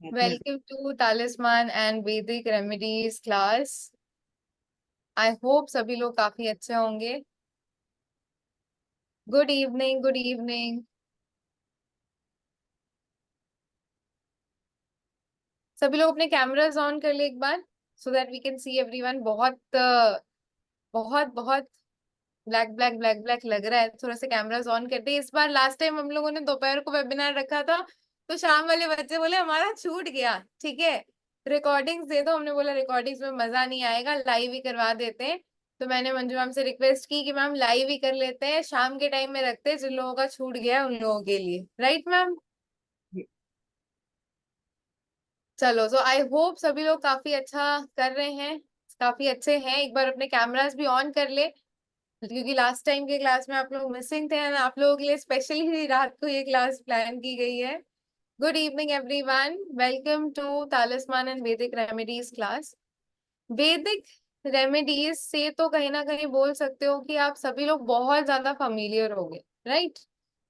Welcome to Talisman and Vedic Remedies class. I hope सभी लोग काफी अच्छे होंगे. Good evening, good evening. सभी लोग अपने कैमरास ऑन कर ले एक बार so that we can see everyone. बहुत बहुत ब्लैक ब्लैक ब्लैक ब्लैक लग रहा है. थोड़ा सा कैमरास ऑन करते हैं. इस बार लास्ट टाइम हम लोगों ने दोपहर को वेबिनार रखा था तो शाम वाले बच्चे बोले हमारा छूट गया. ठीक है, रिकॉर्डिंग्स दे दो. हमने बोला रिकॉर्डिंग्स में मजा नहीं आएगा, लाइव ही करवा देते हैं. तो मैंने मंजू मैम से रिक्वेस्ट की कि मैम लाइव ही कर लेते हैं, शाम के टाइम में रखते हैं, जिन लोगों का छूट गया है उन लोगों के लिए. Right ma'am? चलो, सो आई होप सभी लोग काफी अच्छा कर रहे हैं, काफी अच्छे हैं. एक बार अपने कैमरास भी ऑन कर ले क्योंकि लास्ट टाइम के क्लास में आप लोग मिसिंग थे और आप लोगों के लिए स्पेशली रात को ये क्लास प्लान की गई है. Good evening everyone, welcome to talisman and Vedic remedies class. Vedic remedies से तो कहीं ना कहीं बोल सकते हो कि आप सभी लोग बहुत ज्यादा फेमिलियर होंगे. राइट?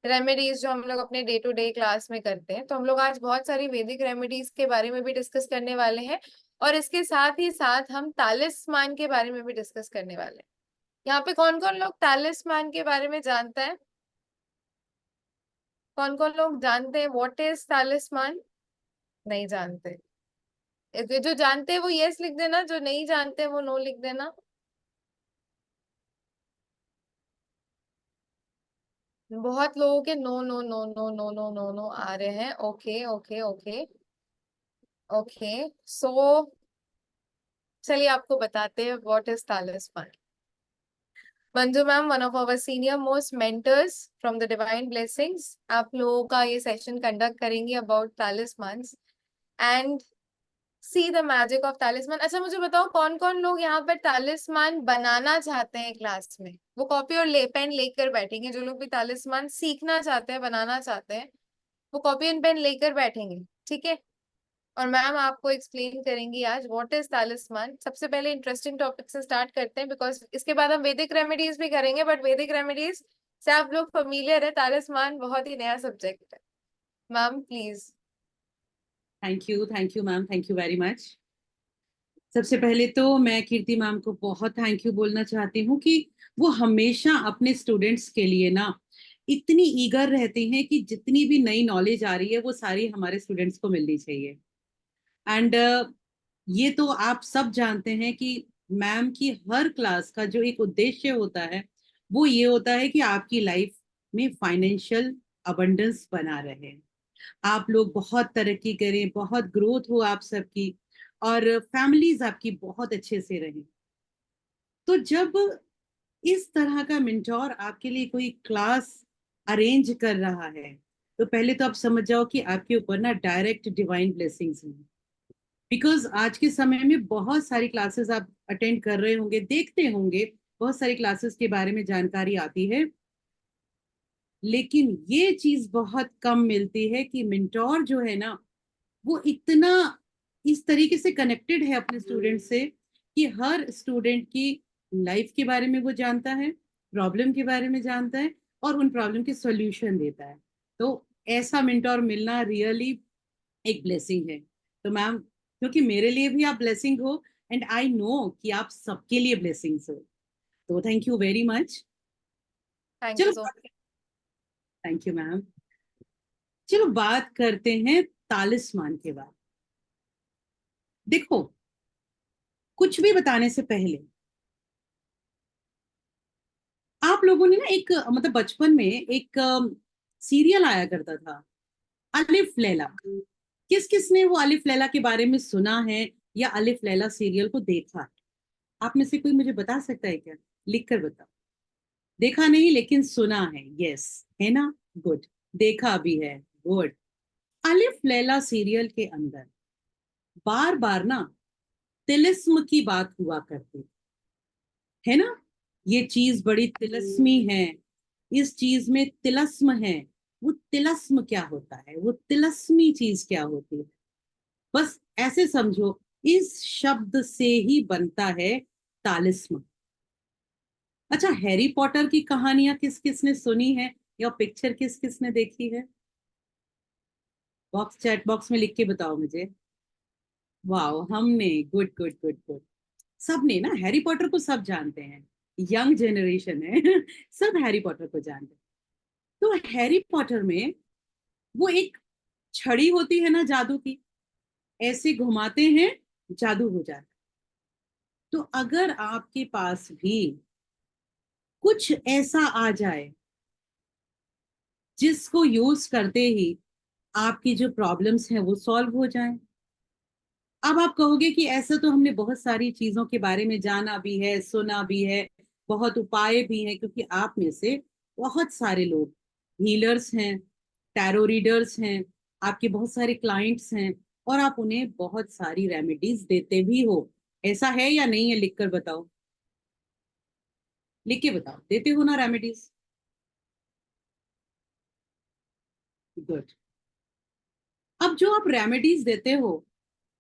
रेमेडीज जो हम लोग अपने डे टू डे क्लास में करते हैं, तो हम लोग आज बहुत सारी वैदिक रेमेडीज के बारे में भी डिस्कस करने वाले हैं और इसके साथ ही साथ हम तालिस्मान के बारे में भी डिस्कस करने वाले हैं. यहाँ पे कौन कौन लोग तालिस्मान के बारे में जानता है? कौन कौन लोग जानते हैं व्हाट इज तालिस्मान? नहीं जानते? जो जानते हैं वो यस लिख देना, जो नहीं जानते वो नो लिख देना. बहुत लोगों के no no no no no no no no आ रहे हैं. Okay okay okay okay. So चलिए आपको बताते हैं what is talisman. Manju ma'am, one of our senior most mentors from the divine blessings, आप लोगों का ये सेशन कंडक्ट करेंगे about talisman and see the magic of talisman. अच्छा मुझे बताओ कौन कौन लोग यहाँ पर तालिस्मान बनाना चाहते हैं क्लास में? वो कॉपी और पेन लेकर बैठेंगे. जो लोग भी तालिस्मान सीखना चाहते हैं, बनाना चाहते हैं, वो कॉपी एंड पेन लेकर बैठेंगे. ठीक है? और मैम आपको एक्सप्लेन करेंगी आज व्हाट इज तालिस्मान. सबसे पहले इंटरेस्टिंग टॉपिक से स्टार्ट करते हैं बिकॉज इसके बाद हम वैदिक रेमेडीज भी करेंगे, बट वैदिक रेमेडीज से आप लोग फेमिलियर है, तालिस्मान बहुत ही नया सब्जेक्ट है. Ma'am please. Thank you ma'am, thank you very much. सबसे पहले तो मैं कीर्ति मैम को बहुत थैंक यू बोलना चाहती हूँ कि वो हमेशा अपने स्टूडेंट्स के लिए ना इतनी ईगर रहती हैं कि जितनी भी नई नॉलेज आ रही है वो सारी हमारे स्टूडेंट्स को मिलनी चाहिए. एंड ये तो आप सब जानते हैं कि मैम की हर क्लास का जो एक उद्देश्य होता है वो ये होता है कि आपकी लाइफ में फाइनेंशियल अबंडेंस बना रहे, आप लोग बहुत तरक्की करें, बहुत ग्रोथ हो आप सबकी, और फैमिलीज आपकी बहुत अच्छे से रहें. तो जब इस तरह का मेंटोर आपके लिए कोई क्लास अरेंज कर रहा है तो पहले तो आप समझ जाओ कि आपके ऊपर ना डायरेक्ट डिवाइन ब्लेसिंग्स हैं. बिकॉज आज के समय में बहुत सारी क्लासेस आप अटेंड कर रहे होंगे, देखते होंगे, बहुत सारी क्लासेस के बारे में जानकारी आती है, लेकिन ये चीज बहुत कम मिलती है कि मेंटोर जो है ना वो इतना इस तरीके से कनेक्टेड है अपने स्टूडेंट से कि हर स्टूडेंट की लाइफ के बारे में वो जानता है, प्रॉब्लम के बारे में जानता है और उन प्रॉब्लम के सॉल्यूशन देता है. तो ऐसा मेंटोर मिलना रियली एक ब्लेसिंग है. तो मैम, क्योंकि मेरे लिए भी आप ब्लेसिंग हो एंड आई नो कि आप सबके लिए ब्लेसिंग्स हो, तो thank you very much. Thank you चलो, so much. Thank you ma'am. चलो बात करते हैं तालिस्मान के बाद. देखो, कुछ भी बताने से पहले आप लोगों ने ना एक मतलब बचपन में एक सीरियल आया करता था, अलिफ लैला. किस किस ने वो अलिफ लैला के बारे में सुना है या अलिफ लैला सीरियल को देखा है? आप में से कोई मुझे बता सकता है क्या? लिख कर बताओ. देखा नहीं लेकिन सुना है, यस, है ना? गुड. देखा भी है, गुड. अलिफ लैला सीरियल के अंदर बार बार ना तिलिस्म की बात हुआ करती है ना. ये चीज बड़ी तिलस्मी है, इस चीज में तिलस्म है. वो तिलस्म क्या होता है, वो तिलस्मी चीज क्या होती है, बस ऐसे समझो, इस शब्द से ही बनता है तालिस्म. अच्छा, हैरी पॉटर की कहानियां किस किस ने सुनी है या पिक्चर किस किस ने देखी है? बॉक्स, चैट बॉक्स में लिख के बताओ मुझे। वाओ, हमने, गुड गुड गुड गुड। सबने ना, हैरी पॉटर को सब जानते हैं, यंग जनरेशन है सब हैरी पॉटर को जानते हैं। तो हैरी पॉटर में वो एक छड़ी होती है ना जादू की, ऐसे घुमाते हैं, जादू हो जाता है। तो अगर आपके पास भी कुछ ऐसा आ जाए जिसको यूज करते ही आपकी जो प्रॉब्लम्स हैं वो सॉल्व हो जाएं। अब आप कहोगे कि ऐसा तो हमने बहुत सारी चीजों के बारे में जाना भी है, सुना भी है, बहुत उपाय भी हैं, क्योंकि आप में से बहुत सारे लोग हीलर्स हैं, टैरो रीडर्स हैं, आपके बहुत सारे क्लाइंट्स हैं, और आप उन्हें बहुत सारी रेमेडीज देते भी हो। ऐसा है या नहीं है? लिख कर बताओ, लिख के बताओ, देते हो ना रेमेडीज? गुड। अब जो आप रेमेडीज देते हो,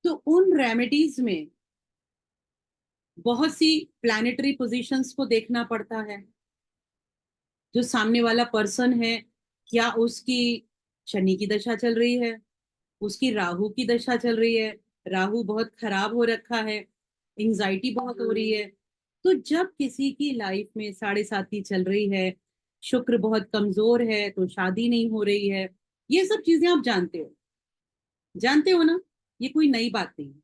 तो उन रेमेडीज में बहुत सी प्लैनेटरी पोजीशंस को देखना पड़ता है। जो सामने वाला पर्सन है, क्या उसकी शनि की दशा चल रही है, उसकी राहु की दशा चल रही है, राहु बहुत खराब हो रखा है, एंजाइटी बहुत हो रही है। तो जब किसी की लाइफ में साढ़े साती चल रही है, शुक्र बहुत कमजोर है, तो शादी नहीं हो रही है। ये सब चीजें आप जानते हो, जानते हो ना, ये कोई नई बात नहीं है।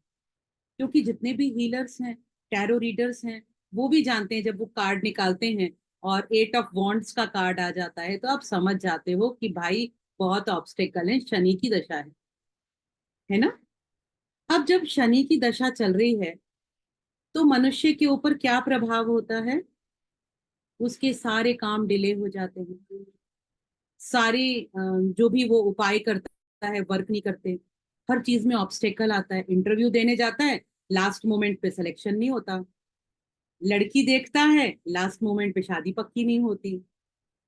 क्योंकि जितने भी हीलर्स हैं, टैरो रीडर्स हैं, वो भी जानते हैं, जब वो कार्ड निकालते हैं और 8 ऑफ वॉन्ड्स का कार्ड आ जाता है, तो आप समझ जाते हो कि भाई बहुत ऑब्स्टेकल है, शनि की दशा है ना। अब जब शनि की दशा चल रही है, तो मनुष्य के ऊपर क्या प्रभाव होता है? उसके सारे काम डिले हो जाते हैं, सारे जो भी वो उपाय करता है वर्क नहीं करते, हर चीज में ऑब्स्टेकल आता है। इंटरव्यू देने जाता है, लास्ट मोमेंट पे सिलेक्शन नहीं होता। लड़की देखता है, लास्ट मोमेंट पे शादी पक्की नहीं होती।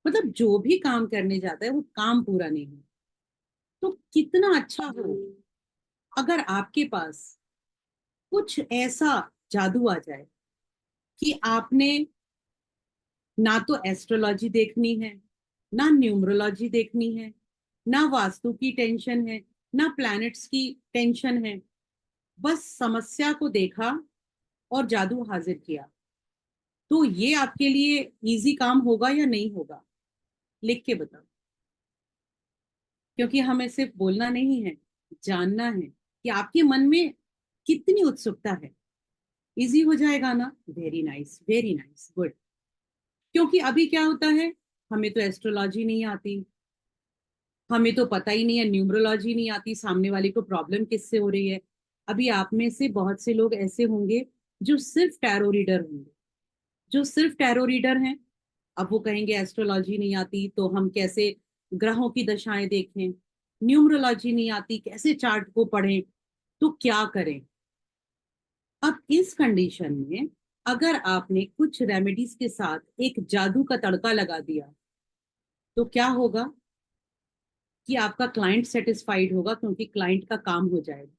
मतलब जो भी काम करने जाता है वो काम पूरा नहीं हो। तो कितना अच्छा हो अगर आपके पास कुछ ऐसा जादू आ जाए कि आपने ना तो एस्ट्रोलॉजी देखनी है, ना न्यूमरोलॉजी देखनी है, ना वास्तु की टेंशन है, ना प्लैनेट्स की टेंशन है, बस समस्या को देखा और जादू हाजिर किया। तो ये आपके लिए इजी काम होगा या नहीं होगा? लिख के बताओ। क्योंकि हमें सिर्फ बोलना नहीं है, जानना है कि आपके मन में कितनी उत्सुकता है। इजी हो जाएगा ना? Very nice, very nice, good. क्योंकि अभी क्या होता है, हमें तो एस्ट्रोलॉजी नहीं आती, हमें तो पता ही नहीं है, न्यूमरोलॉजी नहीं आती, सामने वाले को प्रॉब्लम किससे हो रही है। अभी आप में से बहुत से लोग ऐसे होंगे जो सिर्फ टैरो रीडर होंगे, जो सिर्फ टैरो रीडर हैं। अब वो कहेंगे एस्ट्रोलॉजी नहीं आती तो हम कैसे ग्रहों की दशाएं देखें, न्यूमरोलॉजी नहीं आती कैसे चार्ट को पढ़ें, तो क्या करें? अब इस कंडीशन में अगर आपने कुछ रेमेडीज के साथ एक जादू का तड़का लगा दिया, तो क्या होगा कि आपका क्लाइंट सेटिस्फाइड होगा, क्योंकि क्लाइंट का काम हो जाएगा,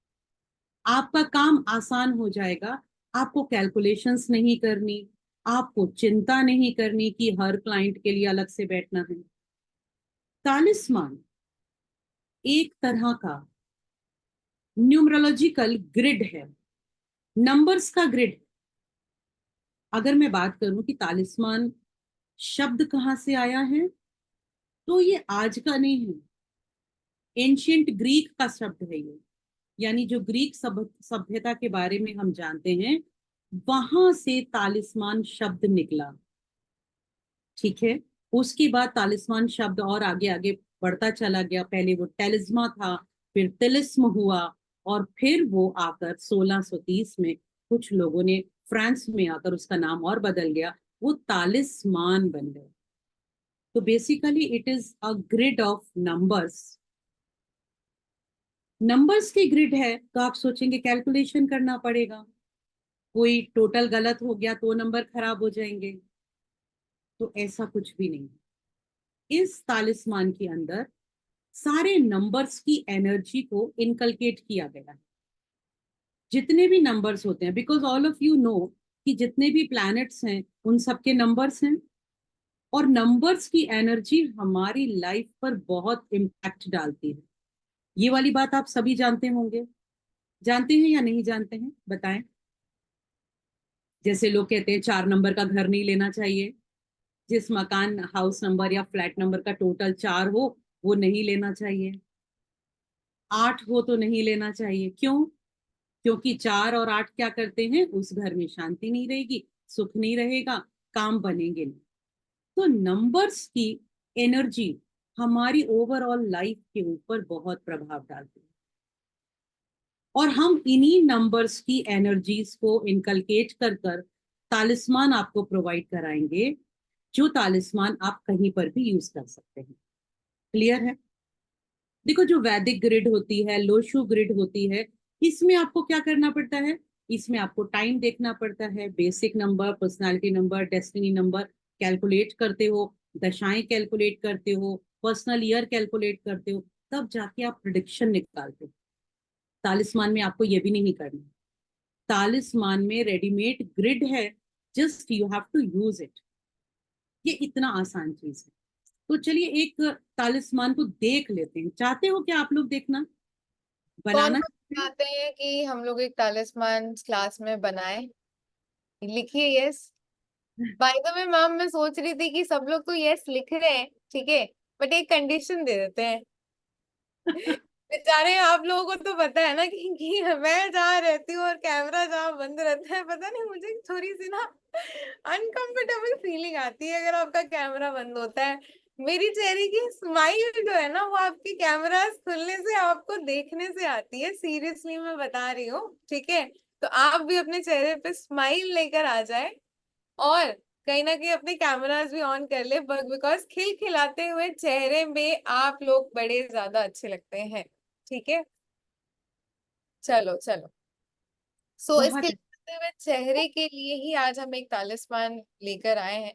आपका काम आसान हो जाएगा। आपको कैलकुलेशंस नहीं करनी, आपको चिंता नहीं करनी कि हर क्लाइंट के लिए अलग से बैठना है। तालिस्मान एक तरह का न्यूमरोलॉजिकल ग्रिड है, नंबर्स का ग्रिड। अगर मैं बात करूं कि तालिस्मान शब्द कहाँ से आया है, तो ये आज का नहीं है, एंशियंट ग्रीक का शब्द है ये। यानी जो ग्रीक सभ्यता के बारे में हम जानते हैं, वहां से तालिस्मान शब्द निकला। ठीक है। उसके बाद तालिस्मान शब्द और आगे आगे बढ़ता चला गया। पहले वो टेलिस्मा था, फिर तिलिस्म हुआ, और फिर वो आकर 1630 में कुछ लोगों ने फ्रांस में आकर उसका नाम और बदल गया, वो तालिस्मान बन गए। तो basically it is a grid of numbers. Numbers की ग्रिड है, तो आप सोचेंगे कैलकुलेशन करना पड़ेगा, कोई टोटल गलत हो गया तो नंबर खराब हो जाएंगे। तो ऐसा कुछ भी नहीं। इस तालिस्मान के अंदर सारे नंबर्स की एनर्जी को इनकलकेट किया गया है। जितने भी नंबर्स होते हैं, because all of you know कि जितने भी प्लैनेट्स हैं उन सबके नंबर्स हैं, और नंबर्स की एनर्जी हमारी लाइफ पर बहुत इम्पैक्ट डालती है। ये वाली बात आप सभी जानते होंगे, जानते हैं या नहीं जानते हैं, बताएं। जैसे लोग कहते हैं 4 नंबर का घर नहीं लेना चाहिए, जिस मकान हाउस नंबर या फ्लैट नंबर का टोटल 4 हो वो नहीं लेना चाहिए, 8 हो तो नहीं लेना चाहिए। क्यों? क्योंकि 4 और 8 क्या करते हैं, उस घर में शांति नहीं रहेगी, सुख नहीं रहेगा, काम बनेंगे नहीं। तो नंबर्स की एनर्जी हमारी ओवरऑल लाइफ के ऊपर बहुत प्रभाव डालती है, और हम इन्हीं नंबर्स की एनर्जीज को इनकलकेट कर कर तालिस्मान आपको प्रोवाइड कराएंगे, जो तालिस्मान आप कहीं पर भी यूज कर सकते हैं। क्लियर है? देखो, जो वैदिक ग्रिड होती है, लोशु ग्रिड होती है, इसमें आपको क्या करना पड़ता है, इसमें आपको टाइम देखना पड़ता है, basic number, personality number, destiny number calculate करते हो, दशाएं कैलकुलेट करते हो, पर्सनल ईयर कैलकुलेट करते हो, तब जाके आप प्रिडिक्शन निकालते हो। तालिस्मान में आपको ये भी नहीं करना। तालिस्मान में रेडीमेड ग्रिड है, just you have to use it. ये इतना आसान चीज है। तो चलिए एक तालिस्मान को देख लेते हैं। चाहते हो क्या आप लोग देखना, कौन बनाना कौन चाहते हैं? चाहते हैं कि हम लोग एक तालिस्मान क्लास में बनाए? लिखिए yes. By the way ma'am, मैं सोच रही थी कि सब लोग तो यस लिख रहे हैं, ठीक है, बट एक कंडीशन दे देते हैं। बेचारे आप लोगों को तो पता है ना कि मैं जहाँ रहती हूँ और कैमरा जहाँ बंद रहता है, पता नहीं मुझे थोड़ी सी ना अनकंफर्टेबल फीलिंग आती है अगर आपका कैमरा बंद होता है। मेरी चेहरे की स्माइल जो है ना, वो आपके कैमरा खुलने से, आपको देखने से आती है। सीरियसली मैं बता रही हूँ, ठीक है। तो आप भी अपने चेहरे पे स्माइल लेकर आ जाए, और कहीं ना कहीं अपने कैमरास भी ऑन कर ले, बिकॉज खिलखिलाते हुए चेहरे में आप लोग बड़े ज्यादा अच्छे लगते हैं, ठीक है। चलो चलो। सो बहुत इसके लिए चेहरे के लिए ही आज हम एक तालिस्मान लेकर आए हैं।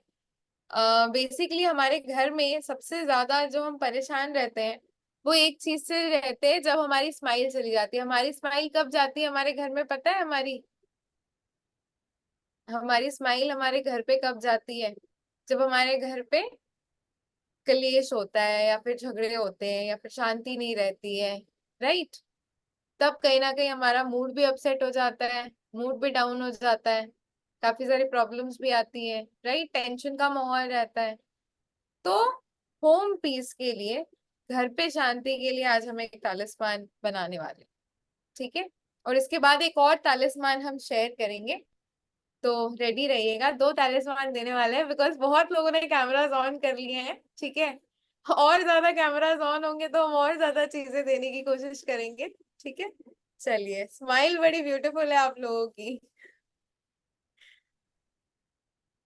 बेसिकली हमारे घर में सबसे ज्यादा जो हम परेशान रहते हैं, वो एक चीज से रहते हैं, जब हमारी स्माइल चली जाती है। हमारी स्माइल कब जाती है हमारे घर में, पता है? हमारी स्माइल हमारे घर पे कब जाती है? जब हमारे घर पे कलेश होता है, या फिर झगड़े होते हैं, या फिर शांति नहीं रहती है, राइट। तब कहीं ना कहीं हमारा मूड भी अपसेट हो जाता है, मूड भी डाउन हो जाता है, काफी सारी प्रॉब्लम्स भी आती है, राइट। टेंशन का माहौल रहता है। तो होम पीस के लिए, घर पे शांति के लिए आज हम एक तालिस्मान बनाने वाले हैं, ठीक है। और इसके बाद एक और तालिस्मान हम शेयर करेंगे। तो रेडी रहिएगा, 2 तालिस्मान देने वाले हैं, बिकॉज बहुत लोगों ने कैमराज ऑन कर लिए हैं, ठीक है। और ज्यादा कैमराज ऑन होंगे तो हम और ज्यादा चीजें देने की कोशिश करेंगे, ठीक है। चलिए, स्माइल बड़ी ब्यूटीफुल है आप लोगों की।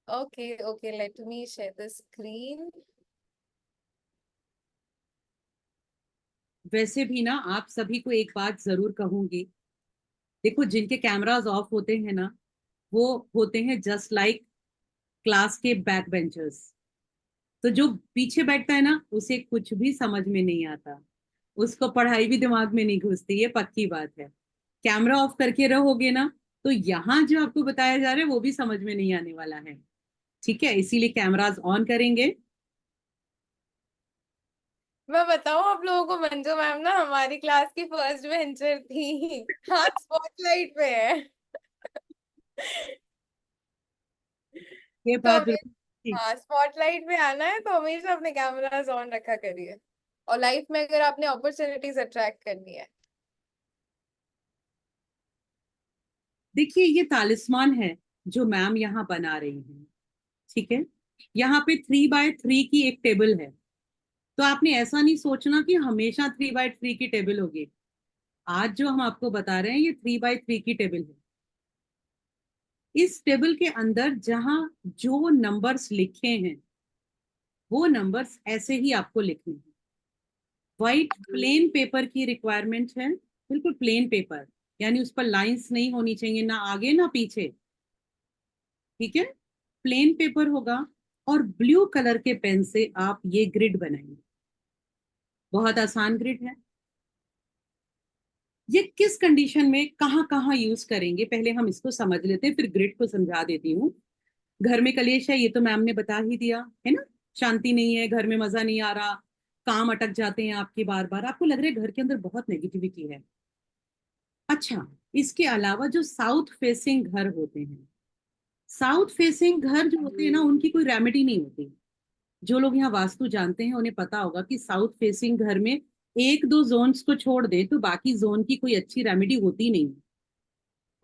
Okay okay, late me share the screen. वैसे भी ना आप सभी को एक बात जरूर कहूंगी। देखो, जिनके कैमरास ऑफ होते हैं ना, वो होते हैं जस्ट लाइक क्लास के बैक बेंचर्स। तो जो पीछे बैठता है ना, उसे कुछ भी समझ में नहीं आता, उसको पढ़ाई भी दिमाग में नहीं घुसती, ये पक्की बात है। कैमरा ऑफ करके रहोगे ना, तो यहाँ जो आपको बताया जा रहा है वो भी समझ में नहीं आने वाला है। ठीक है, इसीलिए कैमरास ऑन करेंगे। मैं बताऊं आप लोगों को, मंजू मैम ना हमारी क्लास की फर्स्ट बेंचर थी। हाँ, स्पॉटलाइट पे है। ये तो बात हमें, बिल्कुल ठीक। हाँ, स्पॉटलाइट में आना है तो हमेशा अपने कैमरास ऑन रखा करिए, और लाइफ में अगर आपने अपॉर्चुनिटीज अट्रैक्ट करनी है। देखिए, ये तालिस्मान है जो मैम यहाँ बना रही हैं। ठीक है, यहाँ पे 3x3 की एक टेबल है। तो आपने ऐसा नहीं सोचना कि हमेशा 3x3 की टेबल होगी। आज जो हम आपको बता रहे हैं, ये 3x3 की टेबल है। इस टेबल के अंदर जहां जो नंबर्स लिखे हैं, वो नंबर्स ऐसे ही आपको लिखने हैं। वाइट प्लेन पेपर की रिक्वायरमेंट है, बिल्कुल प्लेन पेपर, यानी उस पर लाइंस नहीं होनी चाहिए, ना आगे ना पीछे। ठीक है, प्लेन पेपर होगा, और ब्लू कलर के पेन से आप ये ग्रिड बनाएंगे। बहुत आसान ग्रिड है। ये किस कंडीशन में कहाँ कहाँ यूज करेंगे, पहले हम इसको समझ लेते हैं, फिर ग्रिड को समझा देती हूँ। घर में कलेश है, ये तो मैम ने बता ही दिया है ना, शांति नहीं है घर में, मजा नहीं आ रहा, काम अटक जाते हैं आपके, बार बार आपको लग रहा है घर के अंदर बहुत नेगेटिविटी है। अच्छा, इसके अलावा जो साउथ फेसिंग घर होते हैं, साउथ फेसिंग घर जो होते हैं ना, उनकी कोई रेमेडी नहीं होती। जो लोग यहाँ वास्तु जानते हैं उन्हें पता होगा कि साउथ फेसिंग घर में एक दो जोन्स को छोड़ दे तो बाकी जोन की कोई अच्छी रेमेडी होती नहीं।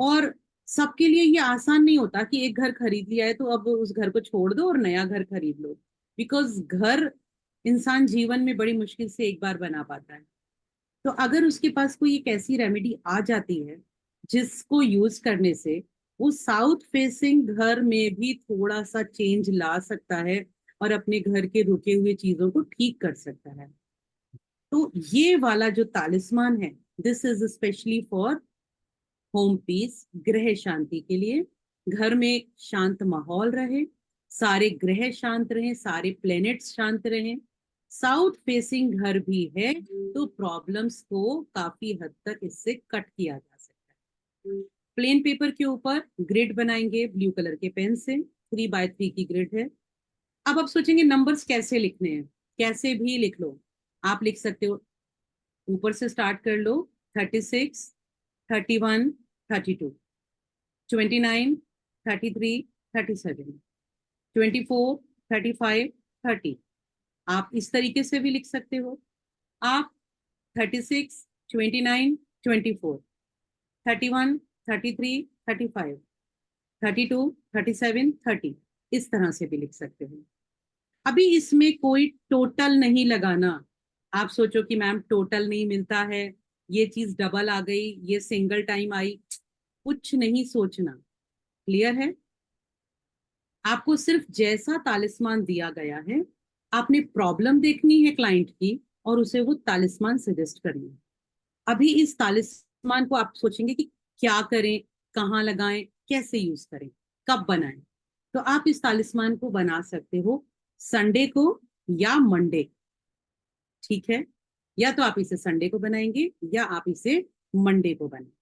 और सबके लिए ये आसान नहीं होता कि एक घर खरीद लिया है तो अब उस घर को छोड़ दो और नया घर खरीद लो। बिकॉज घर इंसान जीवन में बड़ी मुश्किल से एक बार बना पाता है। तो अगर उसके पास कोई एक ऐसी रेमेडी आ जाती है जिसको यूज करने से वो साउथ फेसिंग घर में भी थोड़ा सा चेंज ला सकता है और अपने घर के रुके हुए चीजों को ठीक कर सकता है, तो ये वाला जो तालिस्मान है, this is specially for home peace, गृह शांति के लिए। घर में शांत माहौल रहे, सारे ग्रह शांत रहें, सारे प्लैनेट्स शांत रहें। साउथ फेसिंग घर भी है तो प्रॉब्लम्स को काफी हद तक इससे कट किया जा सकता है। प्लेन पेपर के ऊपर ग्रिड बनाएंगे ब्लू कलर के पेन से, 3 बाय 3 की ग्रिड है। अब आप सोचेंगे नंबर्स कैसे लिखने हैं, कैसे भी लिख लो। आप लिख सकते हो, ऊपर से स्टार्ट कर लो, 36, 31, 32, 29, 33, 37, 24, 35, 30। आप इस तरीके से भी लिख सकते हो। आप 36, 29, 24, 31, 33, 35, 32, 37, 30 इस तरह से भी लिख सकते हो। अभी इसमें कोई टोटल नहीं लगाना। आप सोचो कि मैम टोटल नहीं मिलता है, ये चीज डबल आ गई, ये सिंगल टाइम आई, कुछ नहीं सोचना। क्लियर है? आपको सिर्फ जैसा तालिस्मान दिया गया है, आपने प्रॉब्लम देखनी है क्लाइंट की और उसे वो तालिस्मान सजेस्ट करनी है। अभी इस तालिस्मान को आप सोचेंगे कि क्या करें, कहाँ लगाएं, कैसे यूज करें, कब बनाएं। तो आप इस तालिस्मान को बना सकते हो संडे को या मंडे। ठीक है? या तो आप इसे संडे को बनाएंगे या आप इसे मंडे को बनाएंगे।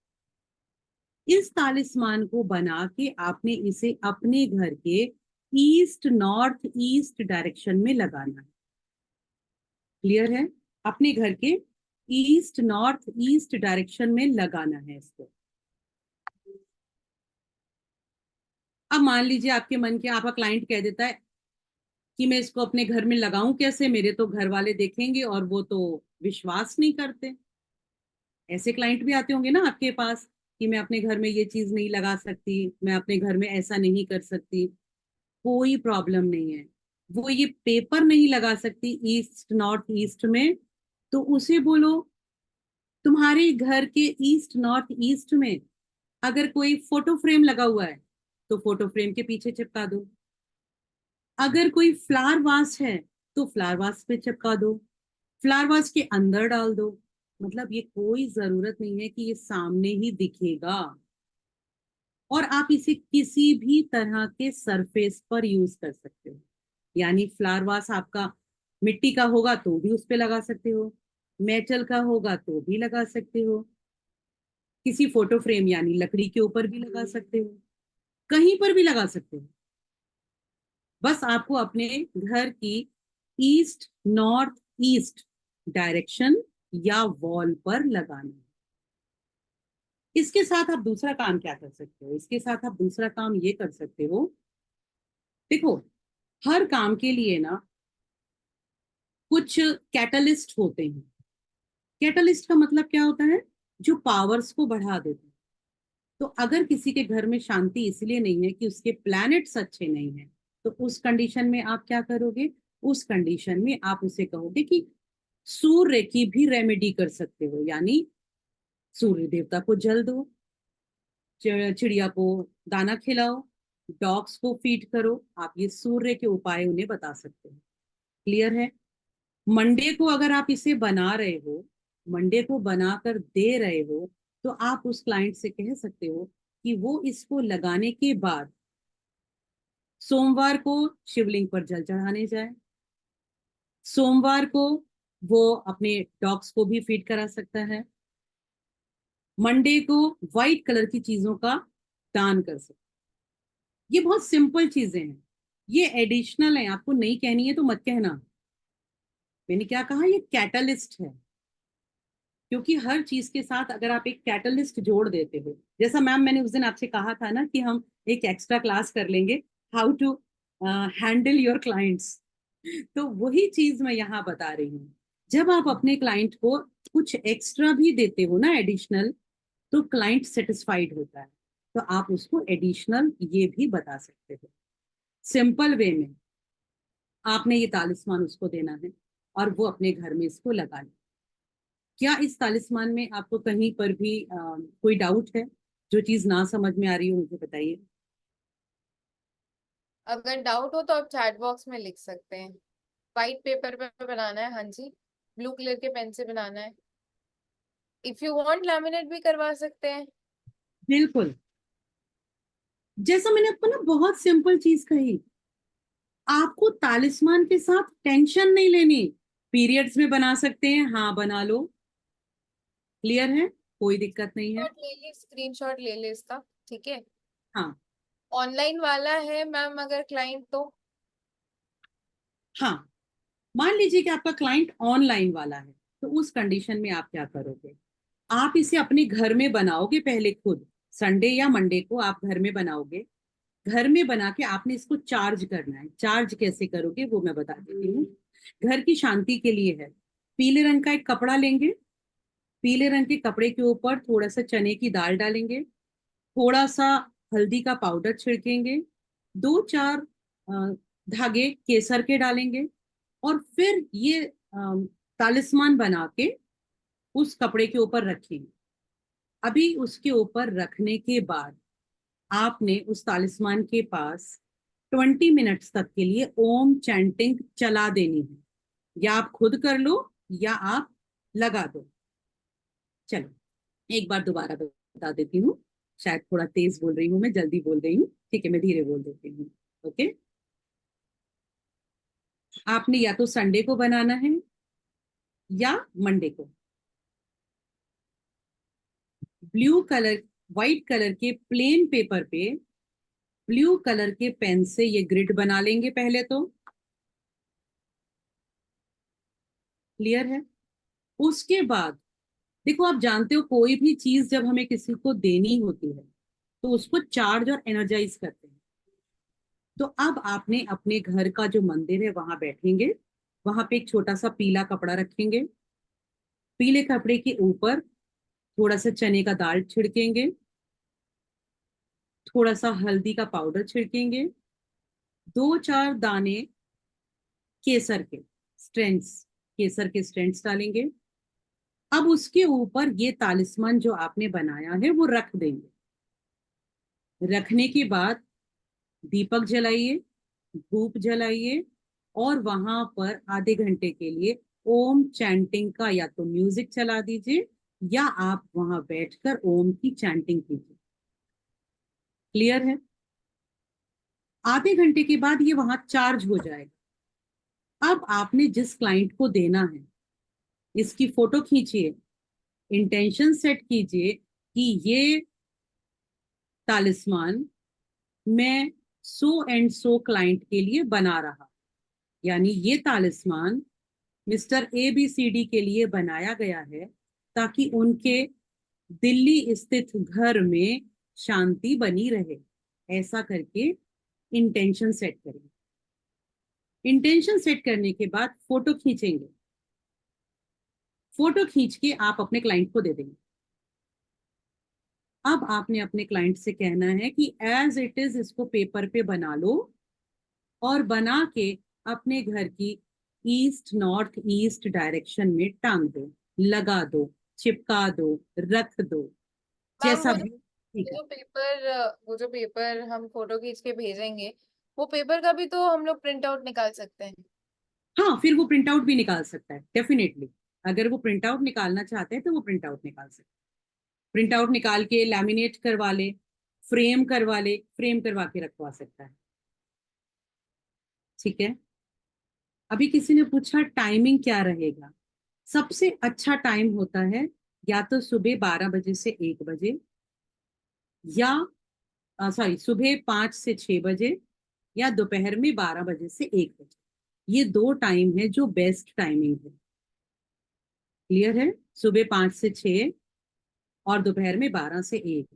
इस तालिस्मान को बना के आपने इसे अपने घर के ईस्ट नॉर्थ ईस्ट डायरेक्शन में लगाना है। क्लियर है? अपने घर के ईस्ट नॉर्थ ईस्ट डायरेक्शन में लगाना है इसको। अब मान लीजिए आपके मन के, आपका क्लाइंट कह देता है कि मैं इसको अपने घर में लगाऊं कैसे, मेरे तो घर वाले देखेंगे और वो तो विश्वास नहीं करते। ऐसे क्लाइंट भी आते होंगे ना आपके पास कि मैं अपने घर में ये चीज नहीं लगा सकती, मैं अपने घर में ऐसा नहीं कर सकती। कोई प्रॉब्लम नहीं है। वो ये पेपर नहीं लगा सकती ईस्ट नॉर्थ ईस्ट में, तो उसे बोलो तुम्हारे घर के ईस्ट नॉर्थ ईस्ट में अगर कोई फोटो फ्रेम लगा हुआ है तो फोटो फ्रेम के पीछे चिपका दो। अगर कोई फ्लावर वास है तो फ्लावर वास पे चिपका दो, फ्लावर वास के अंदर डाल दो। मतलब ये कोई जरूरत नहीं है कि ये सामने ही दिखेगा। और आप इसे किसी भी तरह के सरफेस पर यूज कर सकते हो। यानी फ्लावर वास आपका मिट्टी का होगा तो भी उस पे लगा सकते हो, मेटल का होगा तो भी लगा सकते हो, किसी फोटो फ्रेम यानी लकड़ी के ऊपर भी लगा सकते हो, कहीं पर भी लगा सकते हो। बस आपको अपने घर की ईस्ट नॉर्थ ईस्ट डायरेक्शन या वॉल पर लगाना है। इसके साथ आप दूसरा काम क्या कर सकते हो? इसके साथ आप दूसरा काम ये कर सकते हो, देखो, हर काम के लिए ना कुछ कैटलिस्ट होते हैं। कैटलिस्ट का मतलब क्या होता है? जो पावर्स को बढ़ा देते हैं। तो अगर किसी के घर में शांति इसलिए नहीं है कि उसके प्लैनेट्स अच्छे नहीं हैं, तो उस कंडीशन में आप क्या करोगे? उस कंडीशन में आप उसे कहोगे कि सूर्य की भी रेमेडी कर सकते हो, यानी सूर्य देवता को जल दो, चिड़िया को दाना खिलाओ, डॉग्स को फीड करो। आप ये सूर्य के उपाय उन्हें बता सकते हो। क्लियर है? मंडे को अगर आप इसे बना रहे हो, मंडे को बनाकर दे रहे हो, तो आप उस क्लाइंट से कह सकते हो कि वो इसको लगाने के बाद सोमवार को शिवलिंग पर जल चढ़ाने जाए। सोमवार को वो अपने डॉग्स को भी फीड करा सकता है। मंडे को व्हाइट कलर की चीजों का दान कर सकता है। ये बहुत सिंपल चीजें हैं, ये एडिशनल है, आपको नहीं कहनी है तो मत कहना। मैंने क्या कहा, ये कैटलिस्ट है। क्योंकि हर चीज के साथ अगर आप एक कैटलिस्ट जोड़ देते हो, जैसा मैम मैंने उस दिन आपसे कहा था ना कि हम एक एक्स्ट्रा क्लास कर लेंगे, how to handle your clients. तो वही चीज मैं यहाँ बता रही हूँ। जब आप अपने क्लाइंट को कुछ एक्स्ट्रा भी देते हो ना, एडिशनल, तो क्लाइंट सेटिस्फाइड होता है। तो आप उसको एडिशनल ये भी बता सकते हो, सिंपल वे में। आपने ये तालिस्मान उसको देना है और वो अपने घर में इसको लगा ले। क्या इस तालिस्मान में आपको कहीं पर भी कोई डाउट है? जो चीज ना समझ में आ रही हो मुझे बताइए। अगर डाउट हो तो आप चैट बॉक्स में लिख सकते हैं। व्हाइट पेपर पे बनाना है, हाँ जी। ब्लू कलर के पेन से बनाना है। इफ यू वांट लैमिनेट भी करवा सकते हैं। बिल्कुल, जैसा मैंने आपको ना बहुत सिंपल चीज कही, आपको तालिस्मान के साथ टेंशन नहीं लेनी। पीरियड्स में बना सकते हैं, हाँ बना लो, क्लियर है, कोई दिक्कत नहीं है। शॉट ले ले, स्क्रीनशॉट ले ले इसका। ठीक है। हाँ। ऑनलाइन वाला है मैम अगर क्लाइंट तो। हाँ, मान लीजिए कि आपका क्लाइंट ऑनलाइन वाला है, तो उस कंडीशन में आप क्या करोगे? आप इसे अपने घर में बनाओगे पहले खुद। संडे या मंडे को आप घर में बनाओगे। घर में बना के आपने इसको चार्ज करना है। चार्ज कैसे करोगे वो मैं बता देती हूँ। घर की शांति के लिए है। पीले रंग का एक कपड़ा लेंगे। पीले रंग के कपड़े के ऊपर थोड़ा सा चने की दाल डालेंगे। थोड़ा सा हल्दी का पाउडर छिड़केंगे। दो चार धागे केसर के डालेंगे। और फिर ये तालिस्मान बना के उस कपड़े के ऊपर रखेंगे। अभी उसके ऊपर रखने के बाद आपने उस तालिस्मान के पास 20 मिनट्स तक के लिए ओम चैंटिंग चला देनी है। या आप खुद कर लो या आप लगा दो। चलो, एक बार दोबारा बता देती हूँ। शायद थोड़ा तेज बोल रही हूँ, मैं जल्दी बोल रही हूँ, ठीक है मैं धीरे बोल देती हूँ। ओके। आपने या तो संडे को बनाना है या मंडे को। ब्लू कलर, व्हाइट कलर के प्लेन पेपर पे ब्लू कलर के पेन से ये ग्रिड बना लेंगे पहले तो। क्लियर है? उसके बाद देखो, आप जानते हो कोई भी चीज जब हमें किसी को देनी होती है तो उसको चार्ज और एनर्जाइज करते हैं। तो अब आपने अपने घर का जो मंदिर है वहां बैठेंगे। वहां पे एक छोटा सा पीला कपड़ा रखेंगे। पीले कपड़े के ऊपर थोड़ा सा चने का दाल छिड़केंगे। थोड़ा सा हल्दी का पाउडर छिड़केंगे। दो चार दाने केसर के स्ट्रेंट्स, केसर के स्ट्रेंट्स डालेंगे। अब उसके ऊपर ये तालिस्मान जो आपने बनाया है वो रख देंगे। रखने के बाद दीपक जलाइए, धूप जलाइए, और वहां पर आधे घंटे के लिए ओम चैंटिंग का या तो म्यूजिक चला दीजिए या आप वहां बैठकर ओम की चैंटिंग कीजिए। क्लियर है? आधे घंटे के बाद ये वहां चार्ज हो जाएगा। अब आपने जिस क्लाइंट को देना है इसकी फोटो खींचिए। इंटेंशन सेट कीजिए कि ये तालिस्मान मैं सो एंड सो क्लाइंट के लिए बना रहा। यानी ये तालिस्मान मिस्टर ABCD के लिए बनाया गया है ताकि उनके दिल्ली स्थित घर में शांति बनी रहे। ऐसा करके इंटेंशन सेट करेंगे। इंटेंशन सेट करने के बाद फोटो खींचेंगे। फोटो खींच के आप अपने क्लाइंट को दे देंगे। अब आपने अपने क्लाइंट से कहना है कि एज इट इज इसको पेपर पे बना लो और बना के अपने घर की ईस्ट नॉर्थ ईस्ट डायरेक्शन में टांग दो, लगा दो, चिपका दो, रख दो, मैम जैसा भी। ठीक है। वो जो पेपर हम फोटो खींच के भेजेंगे, वो पेपर का भी तो हम लोग प्रिंट आउट निकाल सकते हैं। हाँ, फिर वो प्रिंट आउट भी निकाल सकता है डेफिनेटली। अगर वो प्रिंट आउट निकालना चाहते हैं तो वो प्रिंट आउट निकाल सकते हैं। प्रिंट आउट निकाल के लैमिनेट करवा ले, फ्रेम करवा ले, फ्रेम करवा के रखवा सकता है। ठीक है। अभी किसी ने पूछा टाइमिंग क्या रहेगा। सबसे अच्छा टाइम होता है या तो सुबह 12 बजे से 1 बजे, या सॉरी सुबह 5 से 6 बजे, या दोपहर में 12 बजे से 1 बजे। ये 2 टाइम है जो बेस्ट टाइमिंग है। क्लियर है? सुबह 5 से 6 और दोपहर में 12 से 1।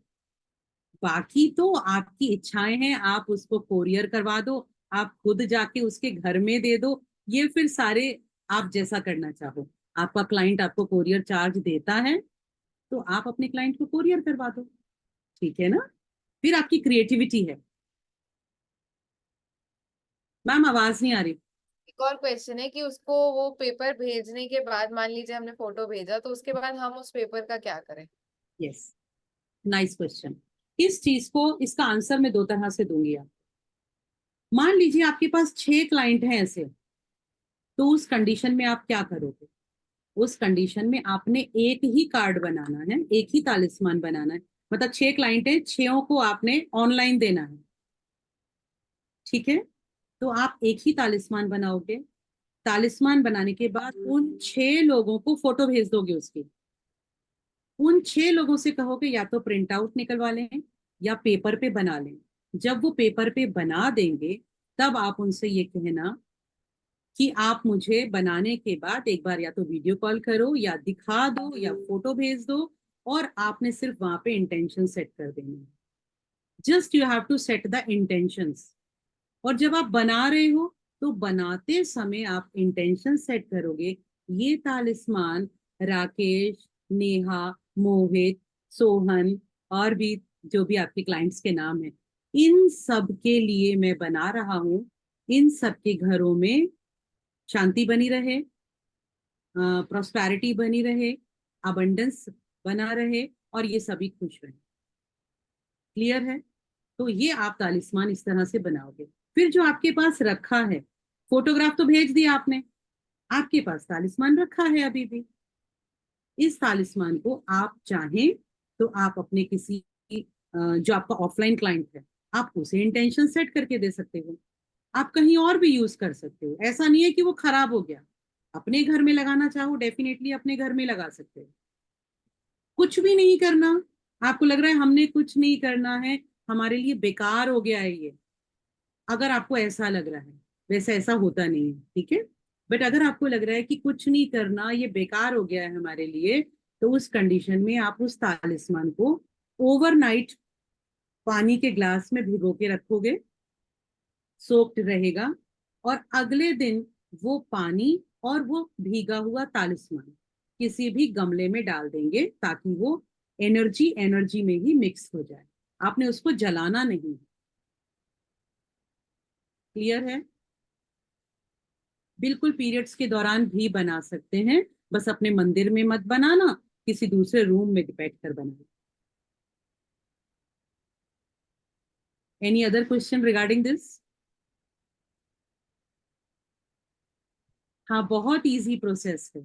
बाकी तो आपकी इच्छाएं हैं, आप उसको कोरियर करवा दो, आप खुद जाके उसके घर में दे दो, ये फिर सारे आप जैसा करना चाहो। आपका क्लाइंट आपको कोरियर चार्ज देता है तो आप अपने क्लाइंट को कोरियर करवा दो। ठीक है ना? फिर आपकी क्रिएटिविटी है। मैम आवाज नहीं आ रही। एक और क्वेश्चन है कि उसको वो पेपर भेजने के बाद, मान लीजिए हमने फोटो भेजा, तो उसके बाद हम उस पेपर का क्या करें? Yes, nice question. इस चीज को, इसका आंसर मैं 2 तरह से दूंगी आप। मान लीजिए आपके पास 6 क्लाइंट हैं ऐसे, तो उस कंडीशन में आप क्या करोगे? उस कंडीशन में आपने एक ही कार्ड बनाना है, एक ही तालिस्मान बनाना है। मतलब 6 क्लाइंट है, 6 को आपने ऑनलाइन देना है। ठीक है? तो आप एक ही तालिस्मान बनाओगे। तालिस्मान बनाने के बाद उन 6 लोगों को फोटो भेज दोगे उसकी। उन 6 लोगों से कहोगे या तो प्रिंट आउट निकलवा लें या पेपर पे बना लें। जब वो पेपर पे बना देंगे, तब आप उनसे ये कहना कि आप मुझे बनाने के बाद एक बार या तो वीडियो कॉल करो या दिखा दो या फोटो भेज दो। और आपने सिर्फ वहां पे इंटेंशन सेट कर देनी है। Just you have to set the intentions. और जब आप बना रहे हो तो बनाते समय आप इंटेंशन सेट करोगे, ये तालिस्मान राकेश, नेहा, मोहित, सोहन और भी जो भी आपके क्लाइंट्स के नाम है, इन सब के लिए मैं बना रहा हूं। इन सब के घरों में शांति बनी रहे, प्रोस्पैरिटी बनी रहे, अबंडेंस बना रहे और ये सभी खुश रहे। क्लियर है? तो ये आप तालिस्मान इस तरह से बनाओगे। फिर जो आपके पास रखा है, फोटोग्राफ तो भेज दिया आपने, आपके पास तालिस्मान रखा है अभी भी। इस तालिस्मान को आप चाहें तो आप अपने किसी जो आपका ऑफलाइन क्लाइंट है, आप उसे इंटेंशन सेट करके दे सकते हो। आप कहीं और भी यूज कर सकते हो। ऐसा नहीं है कि वो खराब हो गया। अपने घर में लगाना चाहो, डेफिनेटली अपने घर में लगा सकते हो। कुछ भी नहीं करना। आपको लग रहा है हमने कुछ नहीं करना है, हमारे लिए बेकार हो गया है ये, अगर आपको ऐसा लग रहा है, वैसे ऐसा होता नहीं है, ठीक है? बट अगर आपको लग रहा है कि कुछ नहीं करना, ये बेकार हो गया है हमारे लिए, तो उस कंडीशन में आप उस तालिस्मान को ओवरनाइट पानी के ग्लास में भिगो के रखोगे, सोक्ड रहेगा। और अगले दिन वो पानी और वो भीगा हुआ तालिस्मान किसी भी गमले में डाल देंगे, ताकि वो एनर्जी एनर्जी में ही मिक्स हो जाए। आपने उसको जलाना नहीं। क्लियर है? बिल्कुल पीरियड्स के दौरान भी बना सकते हैं, बस अपने मंदिर में मत बनाना, किसी दूसरे रूम में बैठ कर बनाना। Any other question regarding this? हाँ, बहुत इजी प्रोसेस है।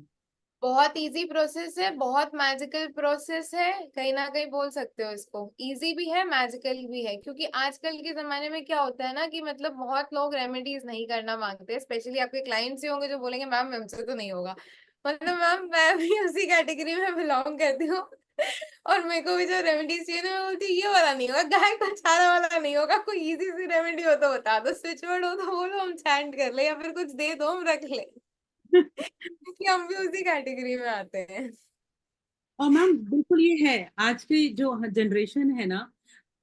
बहुत इजी प्रोसेस है, बहुत मैजिकल प्रोसेस है, कहीं ना कहीं बोल सकते हो इसको। इजी भी है, मैजिकल भी है, क्योंकि आजकल के जमाने में क्या होता है ना कि मतलब बहुत लोग रेमेडीज नहीं करना मांगते। स्पेशली आपके क्लाइंट्स ही होंगे जो बोलेंगे मैम हमसे तो नहीं होगा। मतलब मैम मैं भी उसी कैटेगरी में बिलोंग करती हूँ। और मेरे को भी जो रेमेडीज चाहिए ना, मैं बोलती हूँ ये वाला नहीं होगा, गाय का चारा वाला नहीं होगा, कोई इजी सी रेमेडी हो तो बता दो, स्विच वर्ड हो तो बोलो हम चैंट कर ले, या फिर कुछ दे दो हम रख ले। क्योंकि हम भी उसी कैटेगरी में आते हैं। और मैम बिल्कुल ये है, आज की जो जनरेशन है ना,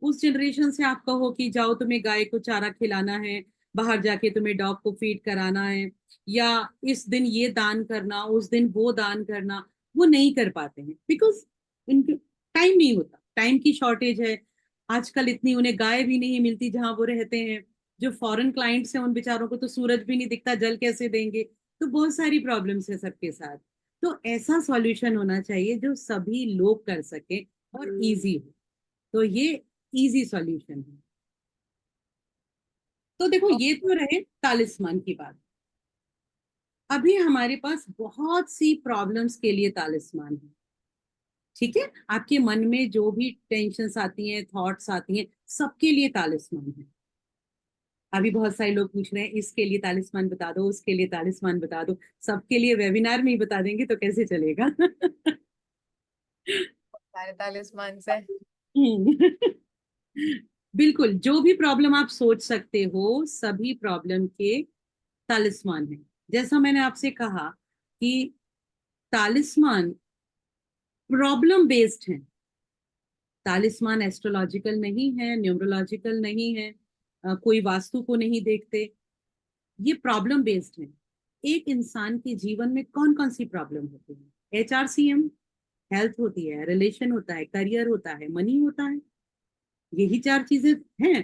उस जनरेशन से आप कहो कि जाओ तुम्हें गाय को चारा खिलाना है, बाहर जाके तुम्हें डॉग को फीड कराना है, या इस दिन ये दान करना, उस दिन वो दान करना, वो नहीं कर पाते हैं बिकॉज इनके टाइम नहीं होता, टाइम की शॉर्टेज है। आजकल इतनी उन्हें गाय भी नहीं मिलती जहां वो रहते हैं। जो फॉरेन क्लाइंट्स हैं उन बेचारों को तो सूरज भी नहीं दिखता, जल कैसे देंगे? तो बहुत सारी प्रॉब्लम्स है सबके साथ। तो ऐसा सॉल्यूशन होना चाहिए जो सभी लोग कर सके और इजी हो। तो ये इजी सॉल्यूशन है। तो देखो, ये तो रहे तालिस्मान की बात। अभी हमारे पास बहुत सी प्रॉब्लम्स के लिए तालिस्मान है। ठीक है? आपके मन में जो भी टेंशन्स आती हैं, थॉट्स आती हैं, सबके लिए तालिस्मान है। अभी बहुत सारे लोग पूछ रहे हैं इसके लिए तालिस्मान बता दो, उसके लिए तालिस्मान बता दो। सबके लिए वेबिनार में ही बता देंगे तो कैसे चलेगा? सारे तालिस्मान से। बिल्कुल, जो भी प्रॉब्लम आप सोच सकते हो, सभी प्रॉब्लम के तालिस्मान है। जैसा मैंने आपसे कहा कि तालिस्मान प्रॉब्लम बेस्ड है, तालिस्मान एस्ट्रोलॉजिकल नहीं है, न्यूमरोलॉजिकल नहीं है, कोई वास्तु को नहीं देखते, ये प्रॉब्लम बेस्ड है। एक इंसान के जीवन में कौन कौन सी प्रॉब्लम होती है? HRCM, हेल्थ होती है, रिलेशन होता है, करियर होता है, मनी होता है, यही चार चीजें हैं।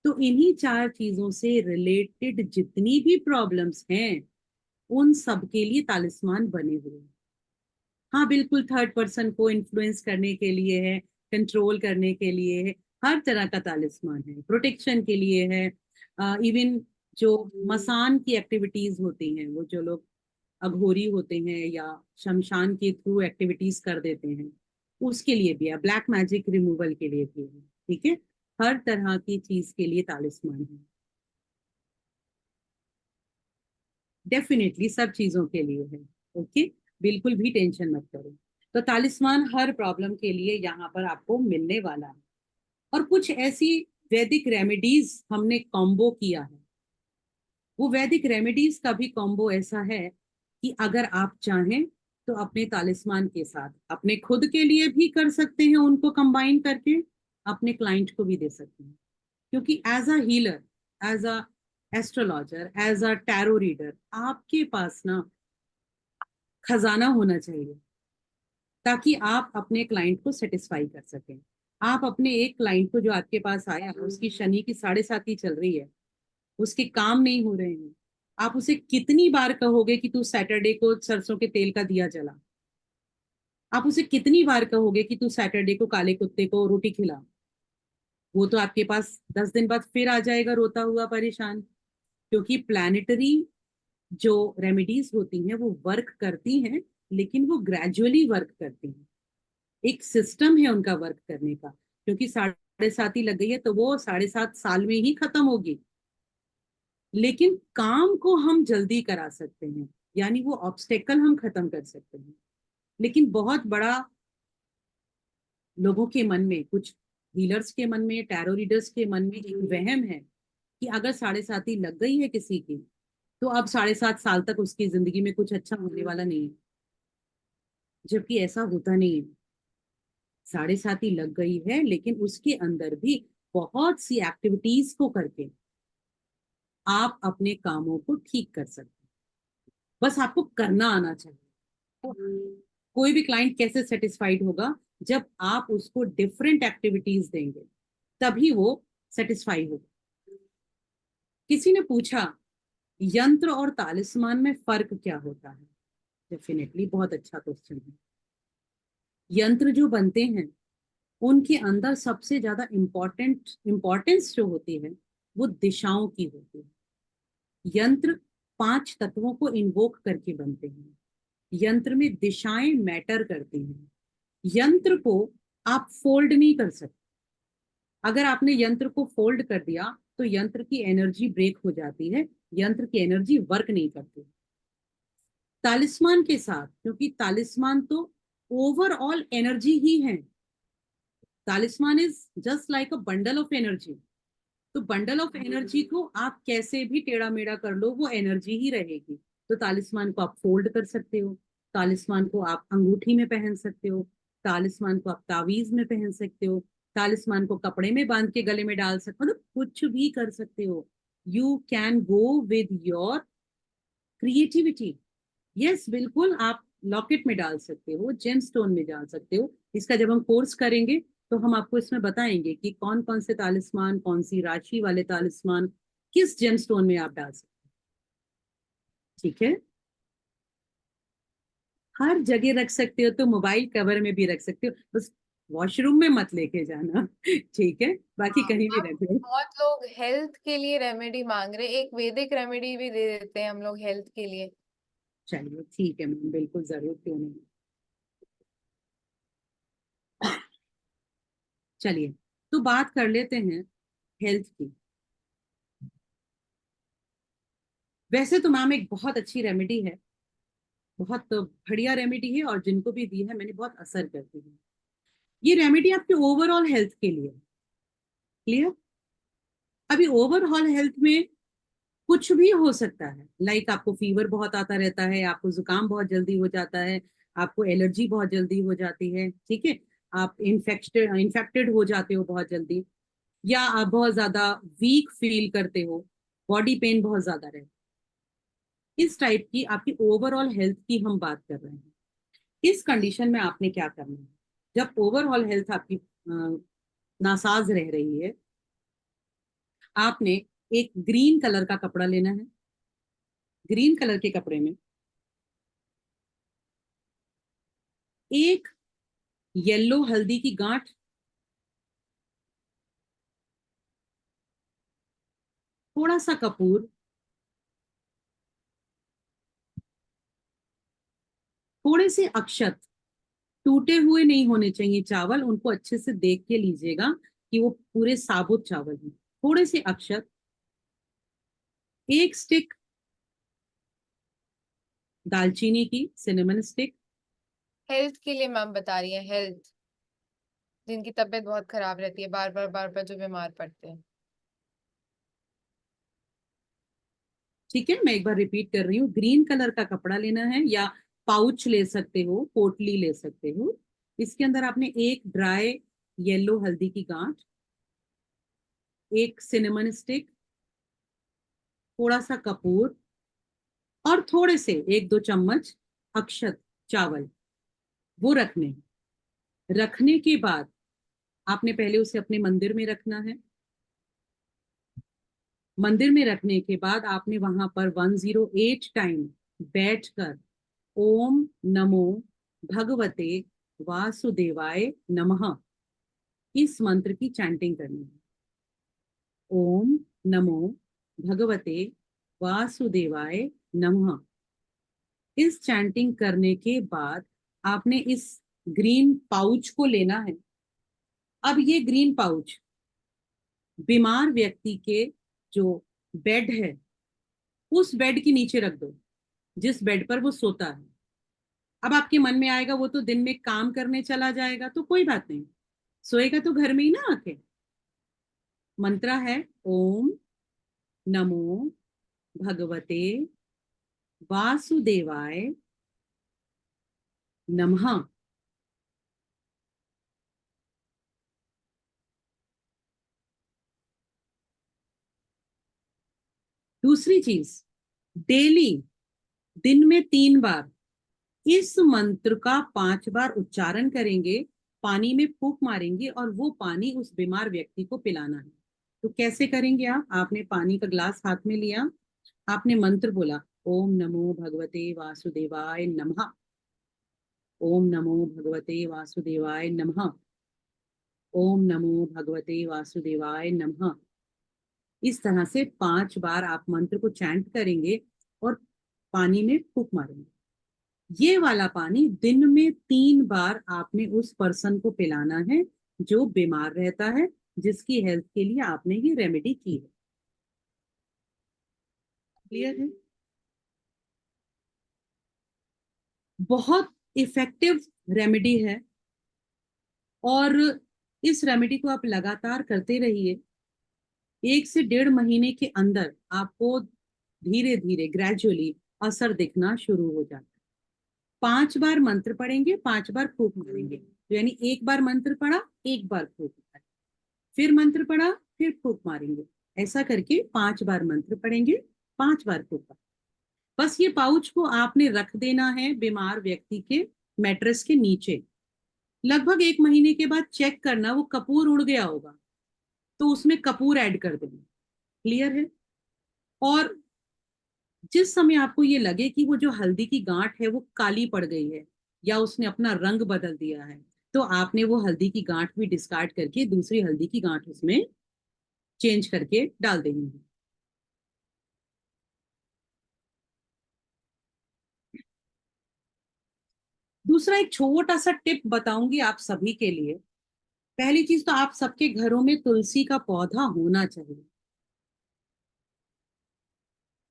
तो इन्हीं चार चीजों से रिलेटेड जितनी भी प्रॉब्लम्स हैं उन सब के लिए तालिस्मान बने हुए हैं। हाँ बिल्कुल, थर्ड पर्सन को इन्फ्लुएंस करने के लिए है, कंट्रोल करने के लिए है, हर तरह का तालिस्मान है, प्रोटेक्शन के लिए है। इवन जो मसान की एक्टिविटीज होती हैं, वो जो लोग अघोरी होते हैं या शमशान के थ्रू एक्टिविटीज कर देते हैं, उसके लिए भी है, ब्लैक मैजिक रिमूवल के लिए भी है। ठीक है, हर तरह की चीज के लिए तालिस्मान है, डेफिनेटली सब चीजों के लिए है। ओके, बिल्कुल भी टेंशन मत करो। तो तालिस्मान हर प्रॉब्लम के लिए यहाँ पर आपको मिलने वाला है। और कुछ ऐसी वैदिक रेमेडीज हमने कॉम्बो किया है। वो वैदिक रेमेडीज का भी कॉम्बो ऐसा है कि अगर आप चाहें तो अपने तालिस्मान के साथ अपने खुद के लिए भी कर सकते हैं, उनको कंबाइन करके अपने क्लाइंट को भी दे सकते हैं। क्योंकि as a healer, as a astrologer, as a tarot reader, आपके पास ना खजाना होना चाहिए, ताकि आप अपने क्लाइंट को सेटिस्फाई कर सकें। आप अपने एक क्लाइंट को जो आपके पास आया है, उसकी शनि की 7.5 चल रही है, उसके काम नहीं हो रहे हैं, आप उसे कितनी बार कहोगे कि तू सैटरडे को सरसों के तेल का दिया जला? आप उसे कितनी बार कहोगे कि तू सैटरडे को काले कुत्ते को रोटी खिला? वो तो आपके पास 10 दिन बाद फिर आ जाएगा रोता हुआ परेशान। क्योंकि प्लानिटरी जो रेमेडीज होती हैं वो वर्क करती हैं, लेकिन वो ग्रेजुअली वर्क करती हैं, एक सिस्टम है उनका वर्क करने का। क्योंकि 7.5 लग गई है तो वो 7.5 साल में ही खत्म होगी। लेकिन काम को हम जल्दी करा सकते हैं, यानी वो ऑब्स्टेकल हम खत्म कर सकते हैं। लेकिन बहुत बड़ा लोगों के मन में, कुछ हीलर्स के मन में, टैरो रीडर्स के मन में एक वहम है कि अगर 7.5 लग गई है किसी की, तो अब 7.5 साल तक उसकी जिंदगी में कुछ अच्छा होने वाला नहीं है। जबकि ऐसा होता नहीं है। 7.5 लग गई है, लेकिन उसके अंदर भी बहुत सी एक्टिविटीज को करके आप अपने कामों को ठीक कर सकते हैं। बस आपको करना आना चाहिए। कोई भी क्लाइंट कैसे सेटिस्फाइड होगा? जब आप उसको डिफरेंट एक्टिविटीज देंगे, तभी वो सेटिस्फाई होगा। किसी ने पूछा यंत्र और तालिस्मान में फर्क क्या होता है? डेफिनेटली बहुत अच्छा क्वेश्चन है। यंत्र जो बनते हैं उनके अंदर सबसे ज्यादा इम्पोर्टेंस जो होती है वो दिशाओं की होती है। यंत्र 5 तत्वों को इन्वोक करके बनते हैं। यंत्र में दिशाएं मैटर करती हैं। यंत्र को आप फोल्ड नहीं कर सकते। अगर आपने यंत्र को फोल्ड कर दिया तो यंत्र की एनर्जी ब्रेक हो जाती है, यंत्र की एनर्जी वर्क नहीं करती। तालिस्मान के साथ, क्योंकि तालिस्मान तो ओवरऑल एनर्जी ही है, talisman is just like a bundle of energy. तो बंडल ऑफ एनर्जी को आप कैसे भी टेढ़ा मेढ़ा कर लो, वो एनर्जी ही रहेगी। तो तालिस्मान को आप फोल्ड कर सकते हो, तालिस्मान को आप अंगूठी में पहन सकते हो, तालिस्मान को आप तावीज में पहन सकते हो, तालिस्मान को कपड़े में बांध के गले में डाल सकते हो, मतलब कुछ भी कर सकते हो। You can go with your creativity. Yes, बिल्कुल, आप लॉकेट में डाल सकते हो, जेम स्टोन में डाल सकते हो। इसका जब हम कोर्स करेंगे तो हम आपको इसमें बताएंगे कि कौन कौन से तालिस्मान, कौन सी राशि वाले तालिस्मान किस जेम स्टोन में आप डाल सकते हैं। ठीक है, हर जगह रख सकते हो, तो मोबाइल कवर में भी रख सकते हो, बस वॉशरूम में मत लेके जाना। ठीक है, बाकी हाँ, कहीं भी अब रख लो। बहुत लोग हेल्थ के लिए रेमेडी मांग रहे, एक वैदिक रेमेडी भी दे देते हैं हम लोग हेल्थ के लिए। चलिए ठीक है मैम, बिल्कुल जरूर, क्यों नहीं। चलिए, तो बात कर लेते हैं हेल्थ की। वैसे तो मैम एक बहुत अच्छी रेमेडी है, बहुत बढ़िया रेमेडी है, और जिनको भी दी है मैंने बहुत असर करती है। ये रेमेडी आपके ओवरऑल हेल्थ के लिए, क्लियर? अभी ओवरऑल हेल्थ में कुछ भी हो सकता है, लाइक आपको फीवर बहुत आता रहता है, आपको जुकाम बहुत जल्दी हो जाता है, आपको एलर्जी बहुत जल्दी हो जाती है, ठीक है, आप इन्फेक्टेड इन्फेक्टेड हो जाते हो बहुत जल्दी, या आप बहुत ज्यादा वीक फील करते हो, बॉडी पेन बहुत ज्यादा रहता है, इस टाइप की आपकी ओवरऑल हेल्थ की हम बात कर रहे हैं। इस कंडीशन में आपने क्या करना है, जब ओवरऑल हेल्थ आपकी नासाज रह रही है, आपने एक ग्रीन कलर का कपड़ा लेना है। ग्रीन कलर के कपड़े में एक येलो हल्दी की गांठ, थोड़ा सा कपूर, थोड़े से अक्षत, टूटे हुए नहीं होने चाहिए चावल, उनको अच्छे से देख के लीजिएगा कि वो पूरे साबुत चावल हैं, थोड़े से अक्षत, एक स्टिक दालचीनी की, सिनेमन स्टिक। हेल्थ के लिए मैम बता रही है, हेल्थ, जिनकी तबीयत बहुत खराब रहती है, बार बार जो बीमार पड़ते हैं। ठीक है, मैं एक बार रिपीट कर रही हूँ, ग्रीन कलर का कपड़ा लेना है, या पाउच ले सकते हो, पोटली ले सकते हो। इसके अंदर आपने एक ड्राई येलो हल्दी की गांठ, एक सिनेमन स्टिक, थोड़ा सा कपूर, और थोड़े से 1-2 चम्मच अक्षत चावल, वो रखने हैं। रखने के बाद आपने पहले उसे अपने मंदिर में रखना है। मंदिर में रखने के बाद आपने वहां पर 108 टाइम बैठकर ओम नमो भगवते वासुदेवाय नमः इस मंत्र की चैंटिंग करनी है। ओम नमो भगवते वासुदेवाय नमः। इस चैंटिंग करने के बाद आपने इस ग्रीन पाउच को लेना है। अब ये ग्रीन पाउच बीमार व्यक्ति के जो बेड है, उस बेड के नीचे रख दो, जिस बेड पर वो सोता है। अब आपके मन में आएगा वो तो दिन में काम करने चला जाएगा, तो कोई बात नहीं, सोएगा तो घर में ही ना आके। मंत्र है ओम नमो भगवते वासुदेवाय नमः। दूसरी चीज, डेली दिन में 3 बार इस मंत्र का 5 बार उच्चारण करेंगे, पानी में फूंक मारेंगे और वो पानी उस बीमार व्यक्ति को पिलाना है। तो कैसे करेंगे आप, आपने पानी का ग्लास हाथ में लिया, आपने मंत्र बोला ओम नमो भगवते वासुदेवाय नमः, ओम नमो भगवते वासुदेवाय नमः, ओम नमो भगवते वासुदेवाय नमः। इस तरह से 5 बार आप मंत्र को चैंट करेंगे और पानी में फूंक मारेंगे। ये वाला पानी दिन में 3 बार आपने उस पर्सन को पिलाना है जो बीमार रहता है, जिसकी हेल्थ के लिए आपने ये रेमेडी की है। क्लियर है? बहुत इफेक्टिव रेमेडी है, और इस रेमेडी को आप लगातार करते रहिए। 1 से 1.5 महीने के अंदर आपको धीरे धीरे ग्रेजुअली असर दिखना शुरू हो जाता है। 5 बार मंत्र पढ़ेंगे, 5 बार फूंक मारेंगे, तो यानी 1 बार मंत्र पढ़ा, 1 बार फूंक मारेंगे, फिर मंत्र पढ़ा, फिर फूंक मारेंगे। ऐसा करके 5 बार मंत्र पढ़ेंगे, 5 बार फूंक। बस ये पाउच को आपने रख देना है बीमार व्यक्ति के मैट्रेस के नीचे। लगभग 1 महीने के बाद चेक करना, वो कपूर उड़ गया होगा, तो उसमें कपूर ऐड कर देना। क्लियर है? और जिस समय आपको ये लगे कि वो जो हल्दी की गांठ है वो काली पड़ गई है, या उसने अपना रंग बदल दिया है, तो आपने वो हल्दी की गांठ भी डिस्कार्ड करके दूसरी हल्दी की गांठ उसमें चेंज करके डाल देंगे। दूसरा एक छोटा सा टिप बताऊंगी आप सभी के लिए। पहली चीज तो आप सबके घरों में तुलसी का पौधा होना चाहिए।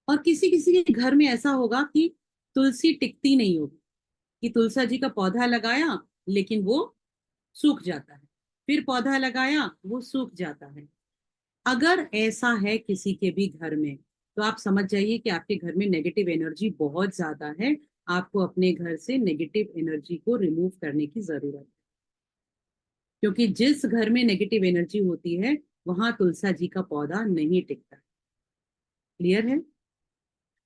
और किसी किसी के घर में ऐसा होगा कि तुलसी टिकती नहीं होगी, कि तुलसा जी का पौधा लगाया लेकिन वो सूख जाता है, फिर पौधा लगाया वो सूख जाता है। अगर ऐसा है किसी के भी घर में, तो आप समझ जाइए कि आपके घर में नेगेटिव एनर्जी बहुत ज्यादा है। आपको अपने घर से नेगेटिव एनर्जी को रिमूव करने की जरूरत है, क्योंकि जिस घर में नेगेटिव एनर्जी होती है वहां तुलसा जी का पौधा नहीं टिकता। क्लियर है?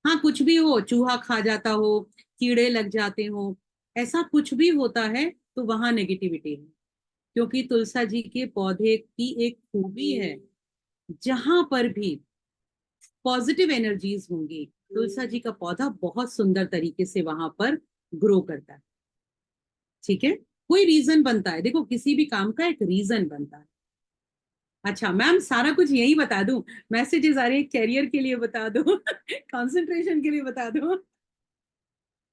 हाँ, कुछ भी हो, चूहा खा जाता हो, कीड़े लग जाते हो, ऐसा कुछ भी होता है तो वहां नेगेटिविटी है। क्योंकि तुलसा जी के पौधे की एक खूबी है, जहां पर भी पॉजिटिव एनर्जीज होंगी तुलसा जी का पौधा बहुत सुंदर तरीके से वहां पर ग्रो करता है। ठीक है? कोई रीजन बनता है, देखो किसी भी काम का एक रीजन बनता है। अच्छा मैम, सारा कुछ यही बता दूं? मैसेजेस आ रहे हैं, कैरियर के लिए बता दो, कंसंट्रेशन के लिए बता दो।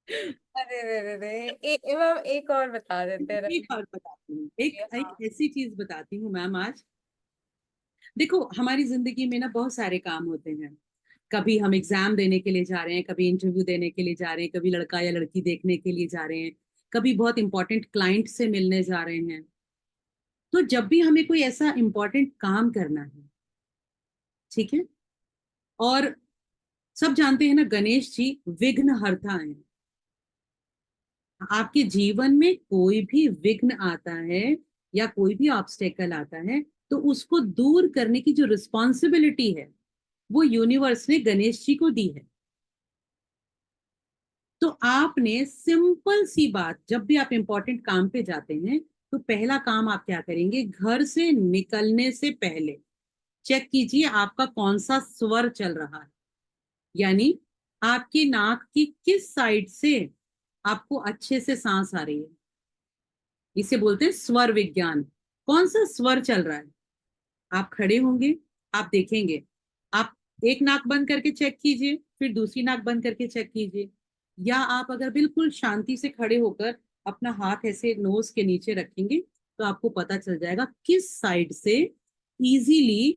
अरे रे रे रे, मैम एक और बता देते एक रहे। और बताती हूँ, एक एक हाँ। ऐसी चीज बताती हूँ मैम आज। देखो हमारी जिंदगी में ना बहुत सारे काम होते हैं। कभी हम एग्जाम देने के लिए जा रहे हैं, कभी इंटरव्यू देने के लिए जा रहे हैं, कभी लड़का या लड़की देखने के लिए जा रहे हैं, कभी बहुत इंपॉर्टेंट क्लाइंट से मिलने जा रहे हैं। तो जब भी हमें कोई ऐसा इंपॉर्टेंट काम करना है, ठीक है, और सब जानते हैं ना गणेश जी विघ्न हरता है। आपके जीवन में कोई भी विघ्न आता है या कोई भी ऑब्स्टेकल आता है, तो उसको दूर करने की जो रिस्पॉन्सिबिलिटी है वो यूनिवर्स ने गणेश जी को दी है। तो आपने सिंपल सी बात, जब भी आप इंपॉर्टेंट काम पे जाते हैं तो पहला काम आप क्या करेंगे, घर से निकलने से पहले चेक कीजिए आपका कौन सा स्वर चल रहा है। यानी आपकी नाक की किस साइड से आपको अच्छे से सांस आ रही है। इसे बोलते हैं स्वर विज्ञान। कौन सा स्वर चल रहा है? आप खड़े होंगे, आप देखेंगे, आप एक नाक बंद करके चेक कीजिए, फिर दूसरी नाक बंद करके चेक कीजिए। या आप अगर बिल्कुल शांति से खड़े होकर अपना हाथ ऐसे नोज के नीचे रखेंगे तो आपको पता चल जाएगा किस साइड से इजीली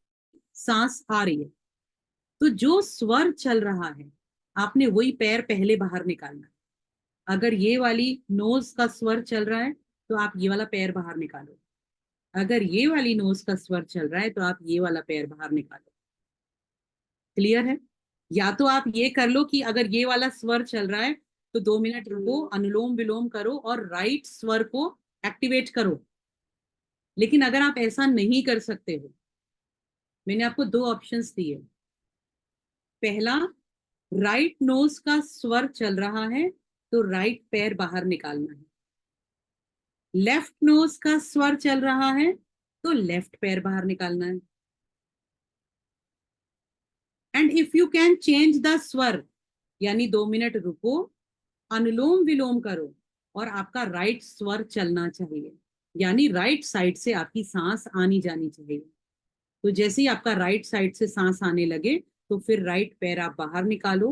सांस आ रही है। तो जो स्वर चल रहा है आपने वही पैर पहले बाहर निकालना है। अगर ये वाली नोज का स्वर चल रहा है तो आप ये वाला पैर बाहर निकालो। अगर ये वाली नोज का स्वर चल रहा है तो आप ये वाला पैर बाहर निकालो। क्लियर है? या तो आप ये कर लो कि अगर ये वाला स्वर चल रहा है तो 2 मिनट रुको, अनुलोम विलोम करो और राइट स्वर को एक्टिवेट करो। लेकिन अगर आप ऐसा नहीं कर सकते हो, मैंने आपको 2 ऑप्शंस दिए। पहला, राइट नोज का स्वर चल रहा है तो राइट पैर बाहर निकालना है। लेफ्ट नोज का स्वर चल रहा है तो लेफ्ट पैर बाहर निकालना है। And if you can change the स्वर, यानी 2 मिनट रुको, अनुलोम विलोम करो और आपका राइट स्वर चलना चाहिए। यानी राइट साइड से आपकी सांस आनी जानी चाहिए। तो जैसे ही आपका राइट साइड से सांस आने लगे तो फिर राइट पैर आप बाहर निकालो,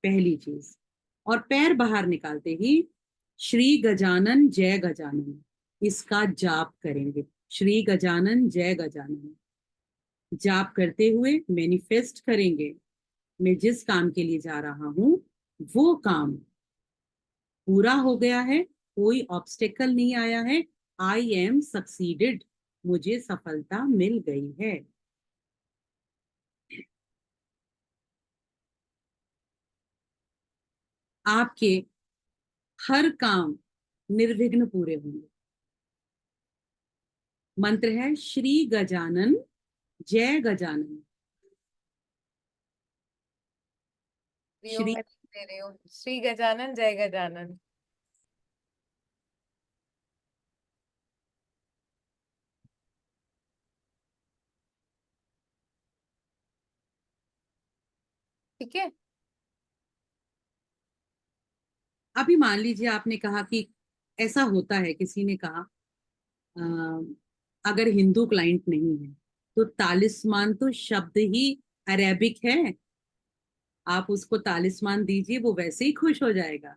पहली चीज। और पैर बाहर निकालते ही श्री गजानन जय गजानन इसका जाप करेंगे। श्री गजानन जय गजानन जाप करते हुए मैनिफेस्ट करेंगे, मैं जिस काम के लिए जा रहा हूं वो काम पूरा हो गया है, कोई ऑब्स्टेकल नहीं आया है, आई एम सक्सीडेड, मुझे सफलता मिल गई है। आपके हर काम निर्विघ्न पूरे होंगे। मंत्र है श्री गजानन जय गजानन। श्री, मैं लिख दे रही हूँ, श्री गजानन जय गजानन। ठीक है। अभी मान लीजिए आपने कहा कि ऐसा होता है, किसी ने कहा अगर हिंदू क्लाइंट नहीं है तो तालिस्मान तो शब्द ही अरेबिक है, आप उसको तालिस्मान दीजिए, वो वैसे ही खुश हो जाएगा।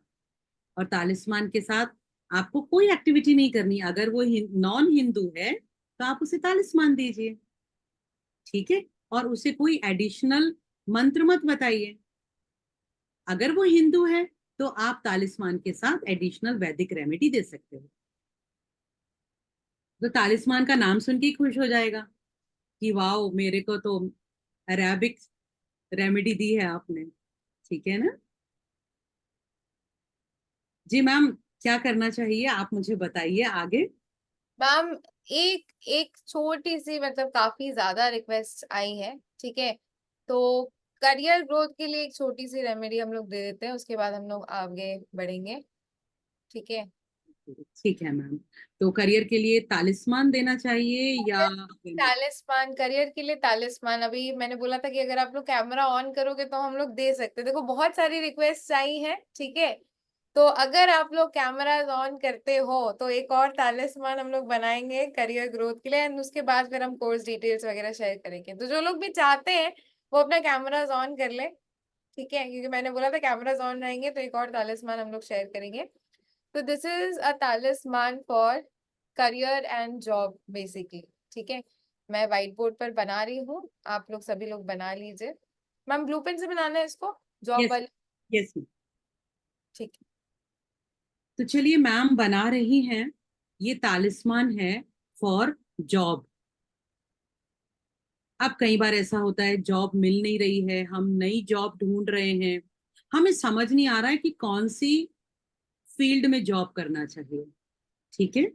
और तालिस्मान के साथ आपको कोई एक्टिविटी नहीं करनी, अगर वो नॉन हिंदू है तो आप उसे तालिस्मान दीजिए। ठीक है? और उसे कोई एडिशनल मंत्र मत बताइए। अगर वो हिंदू है तो आप तालिस्मान के साथ एडिशनल वैदिक रेमेडी दे सकते हो। तो तालिस्मान का नाम सुन के ही खुश हो जाएगा कि वाओ, मेरे को तो अरेबिक रेमेडी दी है आपने, ठीक है ना। जी मैम, क्या करना चाहिए आप मुझे बताइए आगे। मैम, एक एक छोटी सी, मतलब काफी ज्यादा रिक्वेस्ट आई है, ठीक है। तो करियर ग्रोथ के लिए एक छोटी सी रेमेडी हम लोग दे देते हैं, उसके बाद हम लोग आगे बढ़ेंगे, ठीक है। ठीक है मैम, तो करियर के लिए तालिस्मान देना चाहिए या तालिस्मान, करियर के लिए तालिस्मान, अभी मैंने बोला था कि अगर आप लोग कैमरा ऑन करोगे तो हम लोग दे सकते हैं। देखो बहुत सारी रिक्वेस्ट आई हैं, ठीक है। तो अगर आप लोग कैमरा ऑन करते हो तो एक और तालिस्मान हम लोग बनाएंगे करियर ग्रोथ के लिए, एंड उसके बाद फिर हम कोर्स डिटेल्स वगैरह शेयर करेंगे। तो जो लोग भी चाहते हैं वो अपना कैमराज ऑन कर ले, ठीक है, क्योंकि मैंने बोला था कैमराज ऑन रहेंगे तो एक और तालिस्मान हम लोग शेयर करेंगे। तो this is a talisman for career and job basically, ठीक है। मैं व्हाइट बोर्ड पर बना रही हूँ, आप लोग सभी लोग बना लीजिए। मैम ब्लू पेन से बनाना है इसको, जॉब यस, वाली, यस। ठीक है। तो चलिए मैम बना रही हैं, ये तालिस्मान है फॉर जॉब। अब कई बार ऐसा होता है जॉब मिल नहीं रही है, हम नई जॉब ढूंढ रहे हैं, हमें समझ नहीं आ रहा है कि कौन सी फील्ड में जॉब करना चाहिए, ठीक है।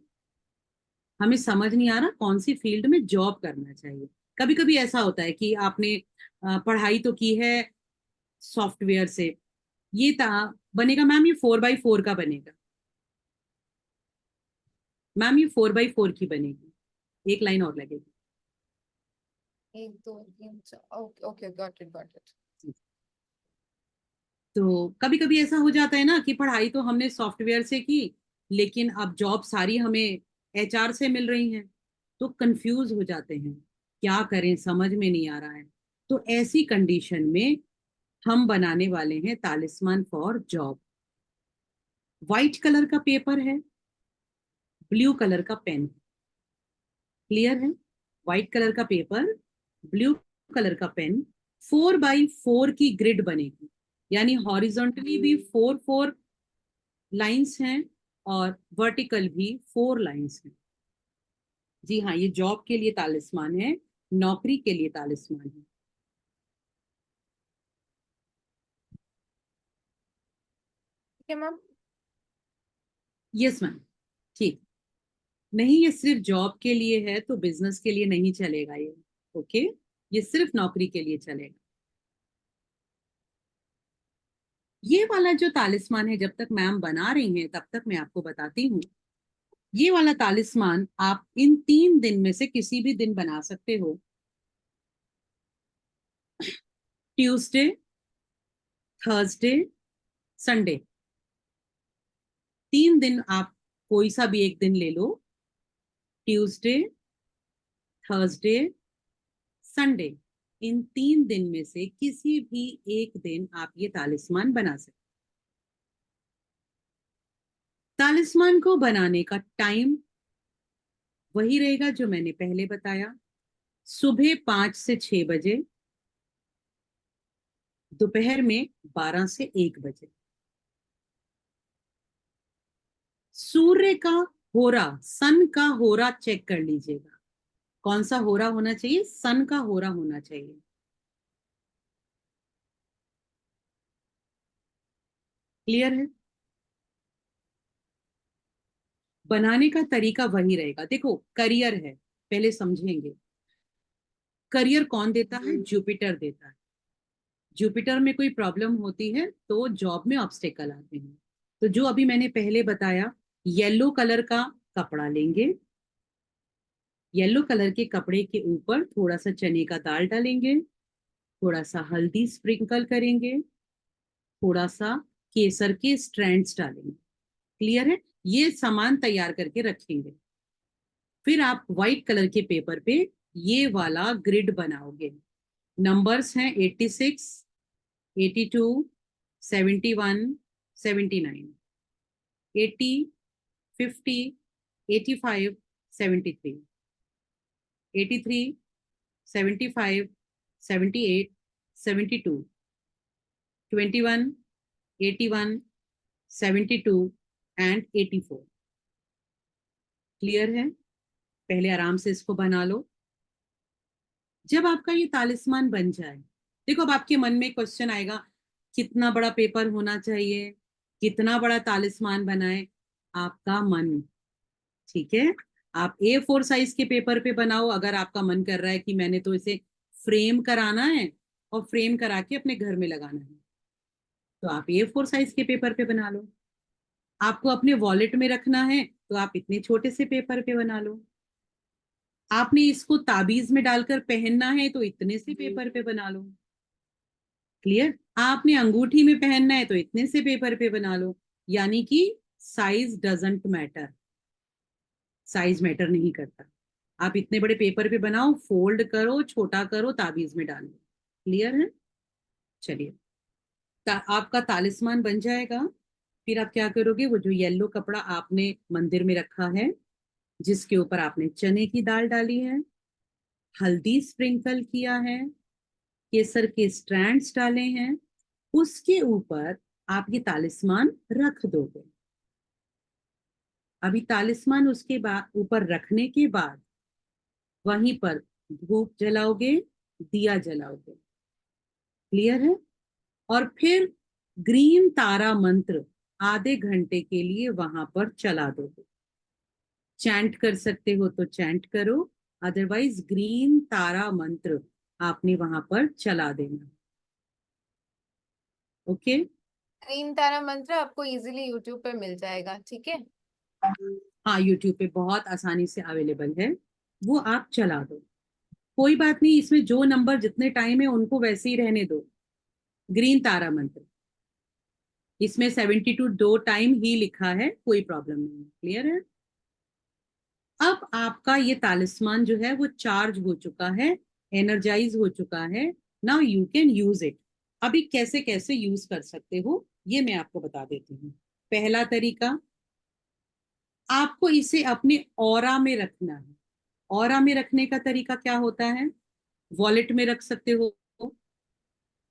हमें समझ नहीं आ रहा कौन सी फील्ड में जॉब करना चाहिए। कभी कभी ऐसा होता है कि आपने पढ़ाई तो की है सॉफ्टवेयर से, ये बनेगा मैम, ये 4x4 का बनेगा मैम, ये 4x4 की बनेगी, एक लाइन और लगेगी। एक दो तीन चार, okay okay, got it got it. तो कभी कभी ऐसा हो जाता है ना कि पढ़ाई तो हमने सॉफ्टवेयर से की, लेकिन अब जॉब सारी हमें एचआर से मिल रही हैं, तो कंफ्यूज हो जाते हैं, क्या करें समझ में नहीं आ रहा है। तो ऐसी कंडीशन में हम बनाने वाले हैं तालिस्मान फॉर जॉब। व्हाइट कलर का पेपर है, ब्लू कलर का पेन, क्लियर है। व्हाइट कलर का पेपर, ब्लू कलर का पेन, 4x4 की ग्रिड बनेगी, यानी हॉरिजॉन्टली भी 4 4 लाइंस हैं और वर्टिकल भी 4 लाइंस हैं। जी हाँ, ये जॉब के लिए तालिस्मान है, नौकरी के लिए तालिस्मान है। ठीक है मैम। यस मैम, ठीक। नहीं, ये सिर्फ जॉब के लिए है तो बिजनेस के लिए नहीं चलेगा ये, ओके। ये सिर्फ नौकरी के लिए चलेगा। ये वाला जो तालिस्मान है, जब तक मैम बना रही हैं तब तक मैं आपको बताती हूँ। ये वाला तालिस्मान आप इन 3 दिन में से किसी भी दिन बना सकते हो। ट्यूसडे, थर्सडे, संडे, 3 दिन आप कोई सा भी एक दिन ले लो। ट्यूसडे, थर्सडे, संडे, इन 3 दिन में से किसी भी एक दिन आप ये तालिस्मान बना सकते। तालिस्मान को बनाने का टाइम वही रहेगा जो मैंने पहले बताया, सुबह 5 से 6 बजे, दोपहर में 12 से 1 बजे। सूर्य का होरा, सन का होरा चेक कर लीजिएगा, कौन सा होरा होना चाहिए, सन का होरा होना चाहिए, क्लियर है। बनाने का तरीका वही रहेगा। देखो करियर है, पहले समझेंगे। करियर कौन देता है, जुपिटर देता है। जुपिटर में कोई प्रॉब्लम होती है तो जॉब में ऑब्स्टेकल आते हैं। तो जो अभी मैंने पहले बताया, येलो कलर का कपड़ा लेंगे, येलो कलर के कपड़े के ऊपर थोड़ा सा चने का दाल डालेंगे, थोड़ा सा हल्दी स्प्रिंकल करेंगे, थोड़ा सा केसर के स्ट्रैंड्स डालेंगे, क्लियर है। ये सामान तैयार करके रखेंगे। फिर आप व्हाइट कलर के पेपर पे ये वाला ग्रिड बनाओगे। नंबर्स हैं 86, 82, 71, 79, 80, 50, 85, 73, 83, 75, 78, 72, 21, 81, 72 एंड 84, क्लियर है। पहले आराम से इसको बना लो। जब आपका ये तालिस्मान बन जाए, देखो अब आपके मन में क्वेश्चन आएगा, कितना बड़ा पेपर होना चाहिए, कितना बड़ा तालिस्मान बनाए, आपका मन। ठीक है, आप A4 साइज के पेपर पे बनाओ, अगर आपका मन कर रहा है कि मैंने तो इसे फ्रेम कराना है और फ्रेम करा के अपने घर में लगाना है, तो आप A4 साइज के पेपर पे बना लो। आपको अपने वॉलेट में रखना है तो आप इतने छोटे से पेपर पे बना लो। आपने इसको ताबीज में डालकर पहनना है तो इतने से पेपर पे बना लो। क्लियर? आपने अंगूठी में पहनना है तो इतने से पेपर पे बना लो। यानी कि size doesn't matter, size matter नहीं करता। आप इतने बड़े पेपर पे बनाओ, फोल्ड करो, छोटा करो, ताबीज में डालो। क्लियर है? चलिए, आपका तालिस्मान बन जाएगा। फिर आप क्या करोगे, वो जो येलो कपड़ा आपने मंदिर में रखा है, जिसके ऊपर आपने चने की दाल डाली है, हल्दी स्प्रिंकल किया है, केसर के स्ट्रैंड्स डाले हैं, उसके ऊपर आप ये तालिस्मान रख दोगे। अभी तालिस्मान उसके बाद ऊपर रखने के बाद वहीं पर धूप जलाओगे, दिया जलाओगे। क्लियर है? और फिर ग्रीन तारा मंत्र आधे घंटे के लिए वहां पर चला दोगे। चैंट कर सकते हो तो चैंट करो, अदरवाइज ग्रीन तारा मंत्र आपने वहां पर चला देना। ओके? ग्रीन तारा मंत्र आपको इजीली यूट्यूब पे मिल जाएगा, ठीक है। हाँ, यूट्यूब पे बहुत आसानी से अवेलेबल है, वो आप चला दो। कोई बात नहीं, इसमें जो नंबर जितने टाइम है उनको वैसे ही रहने दो। ग्रीन तारा मंत्र, इसमें 72 दो टाइम ही लिखा है, कोई प्रॉब्लम नहीं है। क्लियर है? अब आपका ये तालिस्मान जो है वो चार्ज हो चुका है, एनर्जाइज हो चुका है। Now you can use it. अभी कैसे कैसे यूज कर सकते हो ये मैं आपको बता देती हूँ। पहला तरीका, आपको इसे अपने ऑरा में रखना है। ऑरा में रखने का तरीका क्या होता है, वॉलेट में रख सकते हो,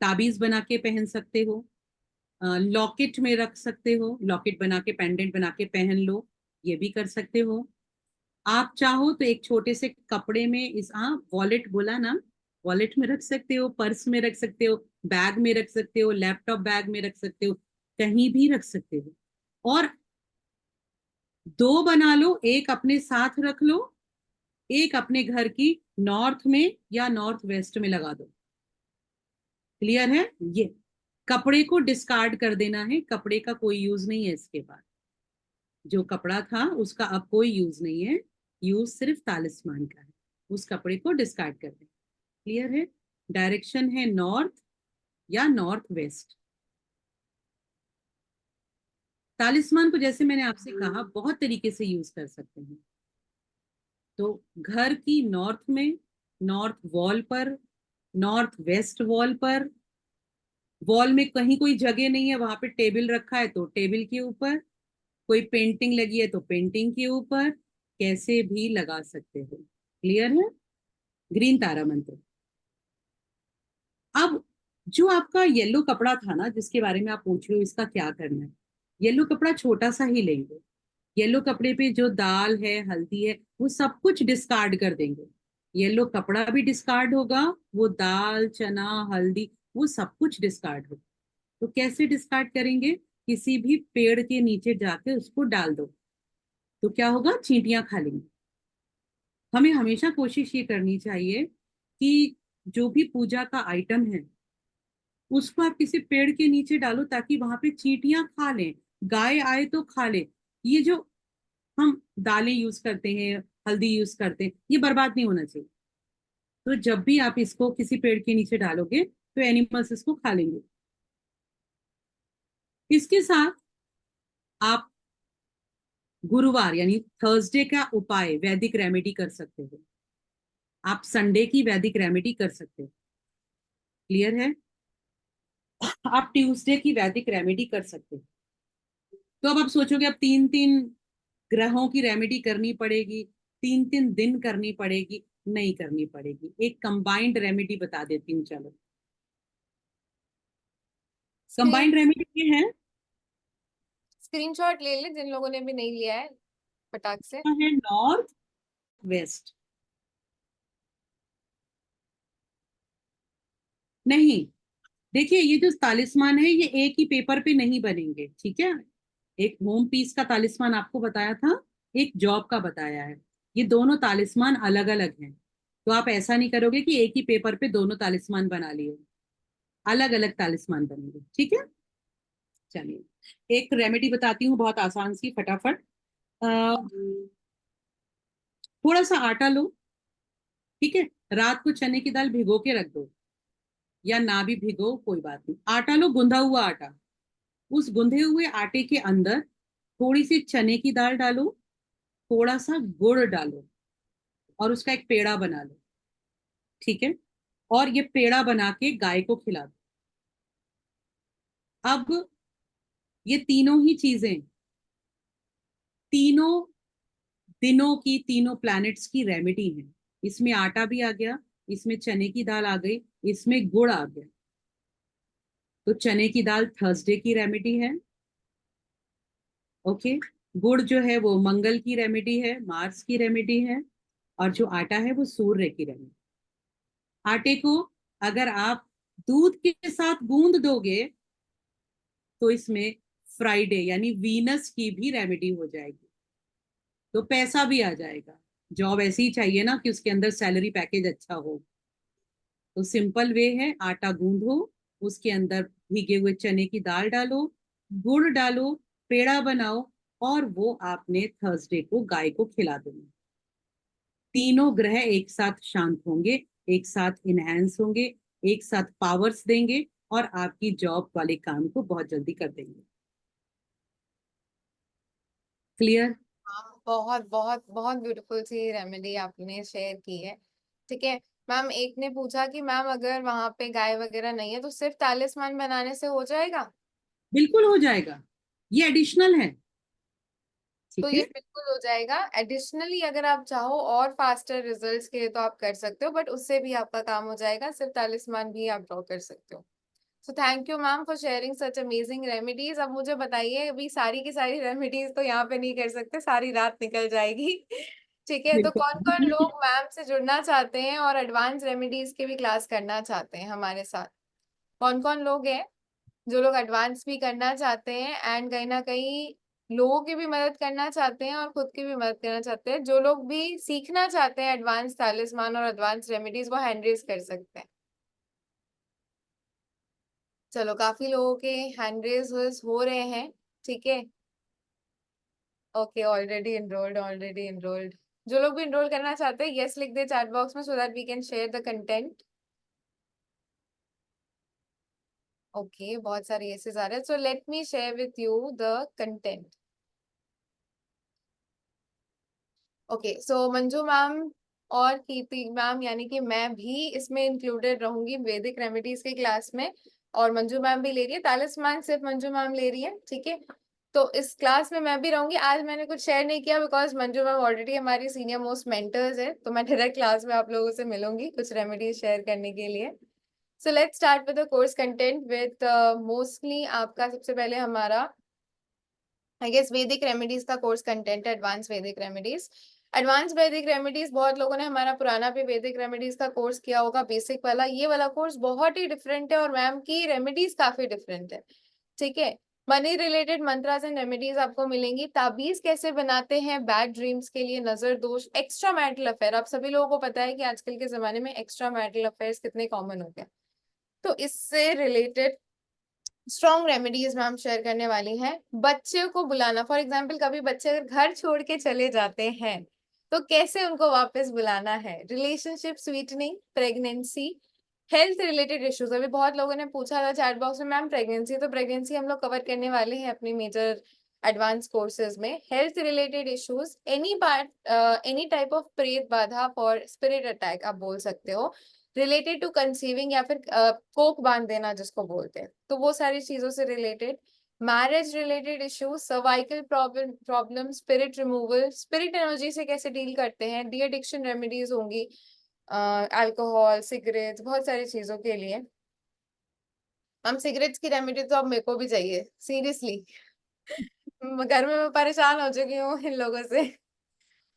ताबीज बना के पहन सकते हो, लॉकेट में रख सकते हो, लॉकेट बना के पेंडेंट बना के पहन लो, ये भी कर सकते हो। आप चाहो तो एक छोटे से कपड़े में इस, हाँ वॉलेट बोला ना, वॉलेट में रख सकते हो, पर्स में रख सकते हो, बैग में रख सकते हो, लैपटॉप बैग में रख सकते हो, कहीं भी रख सकते हो। और दो बना लो, एक अपने साथ रख लो, एक अपने घर की नॉर्थ में या नॉर्थ वेस्ट में लगा दो। क्लियर है? ये कपड़े को डिस्कार्ड कर देना है, कपड़े का कोई यूज नहीं है इसके बाद। जो कपड़ा था उसका अब कोई यूज नहीं है, यूज सिर्फ तालिस्मान का है, उस कपड़े को डिस्कार्ड कर दें। क्लियर है? डायरेक्शन है नॉर्थ या नॉर्थ वेस्ट। तालिस्मान को जैसे मैंने आपसे कहा बहुत तरीके से यूज कर सकते हैं। तो घर की नॉर्थ में, नॉर्थ वॉल पर, नॉर्थ वेस्ट वॉल पर, वॉल में कहीं कोई जगह नहीं है वहां पे टेबल रखा है तो टेबल के ऊपर, कोई पेंटिंग लगी है तो पेंटिंग के ऊपर, कैसे भी लगा सकते हो। क्लियर है? ग्रीन तारा मंत्र। अब जो आपका येलो कपड़ा था ना जिसके बारे में आप पूछ रहे हो इसका क्या करना है, येलो कपड़ा छोटा सा ही लेंगे। येलो कपड़े पे जो दाल है, हल्दी है, वो सब कुछ डिस्कार्ड कर देंगे। येलो कपड़ा भी डिस्कार्ड होगा, वो दाल, चना, हल्दी, वो सब कुछ डिस्कार्ड होगा। तो कैसे डिस्कार्ड करेंगे, किसी भी पेड़ के नीचे जाके उसको डाल दो, तो क्या होगा, चींटियां खा लेंगी। हमें हमेशा कोशिश ये करनी चाहिए कि जो भी पूजा का आइटम है उसको आप किसी पेड़ के नीचे डालो ताकि वहां पे चींटियां खा लें, गाय आए तो खा ले। ये जो हम दालें यूज करते हैं, हल्दी यूज करते हैं, ये बर्बाद नहीं होना चाहिए। तो जब भी आप इसको किसी पेड़ के नीचे डालोगे तो एनिमल्स इसको खा लेंगे। इसके साथ आप गुरुवार यानी थर्सडे का उपाय वैदिक रेमेडी कर सकते हो, आप संडे की वैदिक रेमेडी कर सकते हो। क्लियर है? आप ट्यूसडे की वैदिक रेमेडी कर सकते हो। तो अब आप सोचोगे अब 3 3 ग्रहों की रेमेडी करनी पड़ेगी, 3 3 दिन करनी पड़ेगी, नहीं करनी पड़ेगी। एक कंबाइंड रेमेडी बता देती हूँ, चलो। स्क्रीन कंबाइंड रेमेडी ये है, स्क्रीनशॉट ले ले जिन लोगों ने भी नहीं लिया है फटाक से। है नॉर्थ वेस्ट। नहीं, देखिए ये जो तालिस्मान है ये एक ही पेपर पे नहीं बनेंगे, ठीक है। एक होम पीस का तालिस्मान आपको बताया था, एक जॉब का बताया है। ये दोनों तालिस्मान अलग अलग हैं। तो आप ऐसा नहीं करोगे कि एक ही पेपर पे दोनों तालिस्मान बना लिए, अलग अलग तालिस्मान बनेंगे, ठीक है। चलिए एक रेमेडी बताती हूँ बहुत आसान सी, फटाफट। अ, थोड़ा सा आटा लो, ठीक है। रात को चने की दाल भिगो के रख दो, या ना भी भिगो कोई बात नहीं। आटा लो, गुंदा हुआ आटा। उस गुंधे हुए आटे के अंदर थोड़ी सी चने की दाल डालो, थोड़ा सा गुड़ डालो, और उसका एक पेड़ा बना लो, ठीक है। और ये पेड़ा बना के गाय को खिला दो। अब ये तीनों ही चीजें, तीनों दिनों की, तीनों प्लैनेट्स की रेमेडी है। इसमें आटा भी आ गया, इसमें चने की दाल आ गई, इसमें गुड़ आ गया। तो चने की दाल थर्सडे की रेमेडी है, ओके। गुड़ जो है वो मंगल की रेमेडी है, मार्स की रेमेडी है। और जो आटा है वो सूर्य की रेमेडी। आटे को अगर आप दूध के साथ गूंद दोगे तो इसमें फ्राइडे यानी वीनस की भी रेमेडी हो जाएगी। तो पैसा भी आ जाएगा। जॉब ऐसी ही चाहिए ना कि उसके अंदर सैलरी पैकेज अच्छा हो। तो सिंपल वे है, आटा गूंदो, उसके अंदर भीगे हुए चने की दाल डालो, गुड़ डालो, पेड़ा बनाओ, और वो आपने थर्सडे को गाय को खिला देना। तीनों ग्रह एक साथ शांत होंगे, एक साथ इनहेंस होंगे, एक साथ पावर्स देंगे, और आपकी जॉब वाले काम को बहुत जल्दी कर देंगे। क्लियर? हाँ, बहुत बहुत बहुत ब्यूटीफुल सी रेमेडी आपने शेयर की है। ठीक है मैम, एक ने पूछा कि मैम अगर वहां पे गाय वगैरह नहीं है तो सिर्फ तालिस्मान बनाने से हो जाएगा? बिल्कुल हो जाएगा, ये एडिशनल है, तो ठीक ये है। बिल्कुल हो जाएगा। एडिशनली अगर आप चाहो और फास्टर रिजल्ट्स के लिए तो आप कर सकते हो, बट उससे भी आपका काम हो जाएगा, सिर्फ तालिस्मान भी आप ड्रॉ कर सकते हो। So thank you ma'am for sharing such amazing remedies. अब मुझे बताइए, अभी सारी की सारी रेमेडीज तो यहाँ पे नहीं कर सकते, सारी रात निकल जाएगी। ठीक है, तो कौन कौन बिल्कुल। लोग मैम से जुड़ना चाहते हैं और एडवांस रेमेडीज के भी क्लास करना चाहते हैं हमारे साथ? कौन कौन लोग हैं जो लोग एडवांस भी करना चाहते हैं एंड कहीं ना कहीं लोगों की भी मदद करना चाहते हैं और खुद की भी मदद करना चाहते हैं? जो लोग भी सीखना चाहते हैं एडवांस तालिस्मान और एडवांस रेमेडीज, वो हैंड रेज कर सकते हैं। चलो, काफी लोगों के हैंड रेज हो रहे हैं। ठीक है, okay, already enrolled, already enrolled. जो लोग भी इनरोल करना चाहते हैं यस लिख दे चैट बॉक्स में, so that we can share the content. Okay, बहुत सारे येसेस आ रहे हैं, so let me share with you the content. Okay, so Manju ma'am और कीर्ति मैम यानी कि मैं भी इसमें इंक्लूडेड रहूंगी वैदिक रेमेडीज की क्लास में। और मंजू मैम भी ले रही है तालिस्मान, सिर्फ मंजू मैम ले रही है, ठीक है। तो इस क्लास में मैं भी रहूंगी। आज मैंने कुछ शेयर नहीं किया बिकॉज मंजू मैम ऑलरेडी हमारी सीनियर मोस्ट मेंटर्स है, तो मैं डायरेक्ट क्लास में आप लोगों से मिलूंगी कुछ रेमेडीज शेयर करने के लिए। So let's start with the course content with mostly आपका सबसे पहले हमारा आई गेस वैदिक रेमेडीज का कोर्स कंटेंट है, एडवांस वैदिक रेमेडीज। एडवांस वैदिक रेमेडीज, बहुत लोगों ने हमारा पुराना भी वैदिक रेमेडीज का कोर्स किया होगा, बेसिक वाला। ये वाला कोर्स बहुत ही डिफरेंट है और मैम की रेमेडीज काफी डिफरेंट है, ठीक है। Money related mantras and remedies आपको मिलेंगी। ताबीज कैसे बनाते हैं बैड ड्रीम्स के लिए, नजर दोष, एक्स्ट्रा मैरिटल अफेयर। आप सभी लोगों को पता है कि आजकल के जमाने में एक्स्ट्रा मैरिटल अफेयर्स कितने कॉमन हो गए, तो इससे related strong remedies ma'am share करने वाली हैं। बच्चे को बुलाना, फॉर एग्जाम्पल कभी बच्चे अगर घर छोड़ के चले जाते हैं तो कैसे उनको वापस बुलाना है। Relationship sweetening, pregnancy, health related issues. अभी बहुत लोगों ने पूछा था चैट बॉक्स में मैम प्रेगनेंसी, तो प्रेगनेंसी हम लोग कवर करने वाले हैं अपनी मेजर एडवांस कोर्सेज में। Health related issues, any part any type of प्रेत बाधा फॉर स्पिरिट अटैक आप बोल सकते हो, रिलेटेड टू कंसीविंग या फिर कोक बांध देना जिसको बोलते हैं, तो वो सारी चीजों से related. Marriage related issues, cervical problem, spirit removal, spirit energy से कैसे डील करते हैं, डी एडिक्शन रेमेडीज होंगी, अल्कोहल, सिगरेट, बहुत सारी चीजों के लिए। हम सिगरेट्स की रेमेडी तो अब मेरे को भी चाहिए सीरियसली। घर में मैं परेशान हो चुकी हूँ इन लोगों से।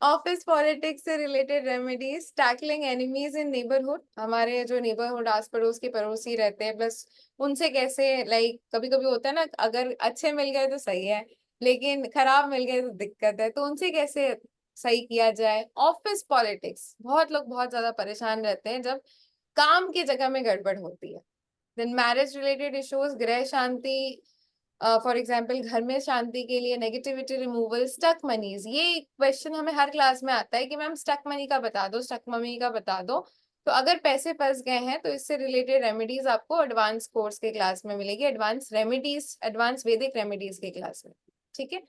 ऑफिस पॉलिटिक्स से रिलेटेड रेमेडीज, टैकलिंग एनिमीज इन नेबरहुड, हमारे जो नेबरहुड आस पड़ोस के पड़ोसी रहते हैं, बस उनसे कैसे लाइक कभी कभी होता है ना, अगर अच्छे मिल गए तो सही है, लेकिन खराब मिल गए तो दिक्कत है, तो उनसे कैसे सही किया जाए। ऑफिस पॉलिटिक्स, बहुत लोग बहुत ज्यादा परेशान रहते हैं जब काम की जगह में गड़बड़ होती है। देन मैरिज रिलेटेड इश्यूज, गृह शांति, फॉर एग्जाम्पल घर में शांति के लिए नेगेटिविटी रिमूवल, स्टक मनीज, ये क्वेश्चन हमें हर क्लास में आता है कि मैम स्टक मनी का बता दो, स्टक मनी का बता दो। तो अगर पैसे फंस गए हैं तो इससे रिलेटेड रेमेडीज आपको एडवांस कोर्स के क्लास में मिलेगी, एडवांस रेमेडीज, एडवांस वैदिक रेमेडीज के क्लास में। ठीक है।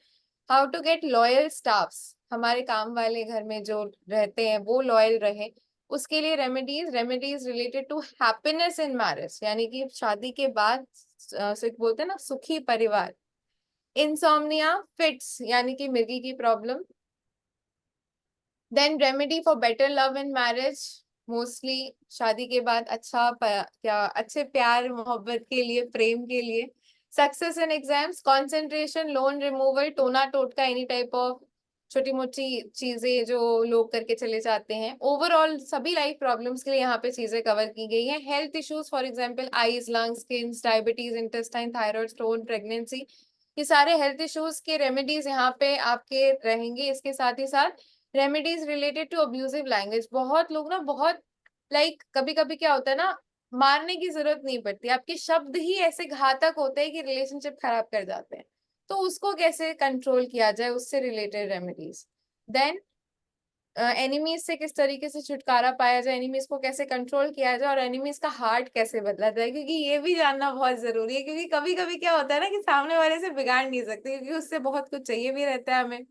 How to get loyal staffs, हमारे काम वाले घर में जो रहते हैं वो लॉयल रहे, उसके लिए remedies related to happiness in marriage, यानी कि शादी के बाद बोलते हैं ना सुखी परिवार। इंसोम्निया, फिट्स यानी कि मिर्गी की problem. Then remedy for better love in marriage, mostly शादी के बाद क्या अच्छे प्यार मोहब्बत के लिए, प्रेम के लिए। Success in exams, concentration, loan removal, टोना टोटका, एनी टाइप ऑफ छोटी मोटी चीजें जो लोग करके चले जाते हैं। ओवरऑल सभी लाइफ प्रॉब्लम्स के लिए यहाँ पे चीजें कवर की गई हैं। Health issues for example eyes, lungs, skin, diabetes, intestine, thyroid, stone, pregnancy, ये सारे हेल्थ इश्यूज के रेमेडीज यहाँ पे आपके रहेंगे। इसके साथ ही साथ remedies related to abusive language, बहुत लोग ना बहुत कभी कभी क्या होता है ना, मारने की जरूरत नहीं पड़ती, आपके शब्द ही ऐसे घातक होते हैं कि रिलेशनशिप खराब कर जाते हैं, तो उसको कैसे कंट्रोल किया जाए, उससे रिलेटेड रेमेडीज। देन एनिमीज से किस तरीके से छुटकारा पाया जाए, एनिमीज को कैसे कंट्रोल किया जाए, और एनिमीज का हार्ट कैसे बदला जाए, क्योंकि ये भी जानना बहुत जरूरी है, क्योंकि कभी कभी क्या होता है ना कि सामने वाले से बिगाड़ नहीं सकते, क्योंकि उससे बहुत कुछ चाहिए भी रहता है हमें,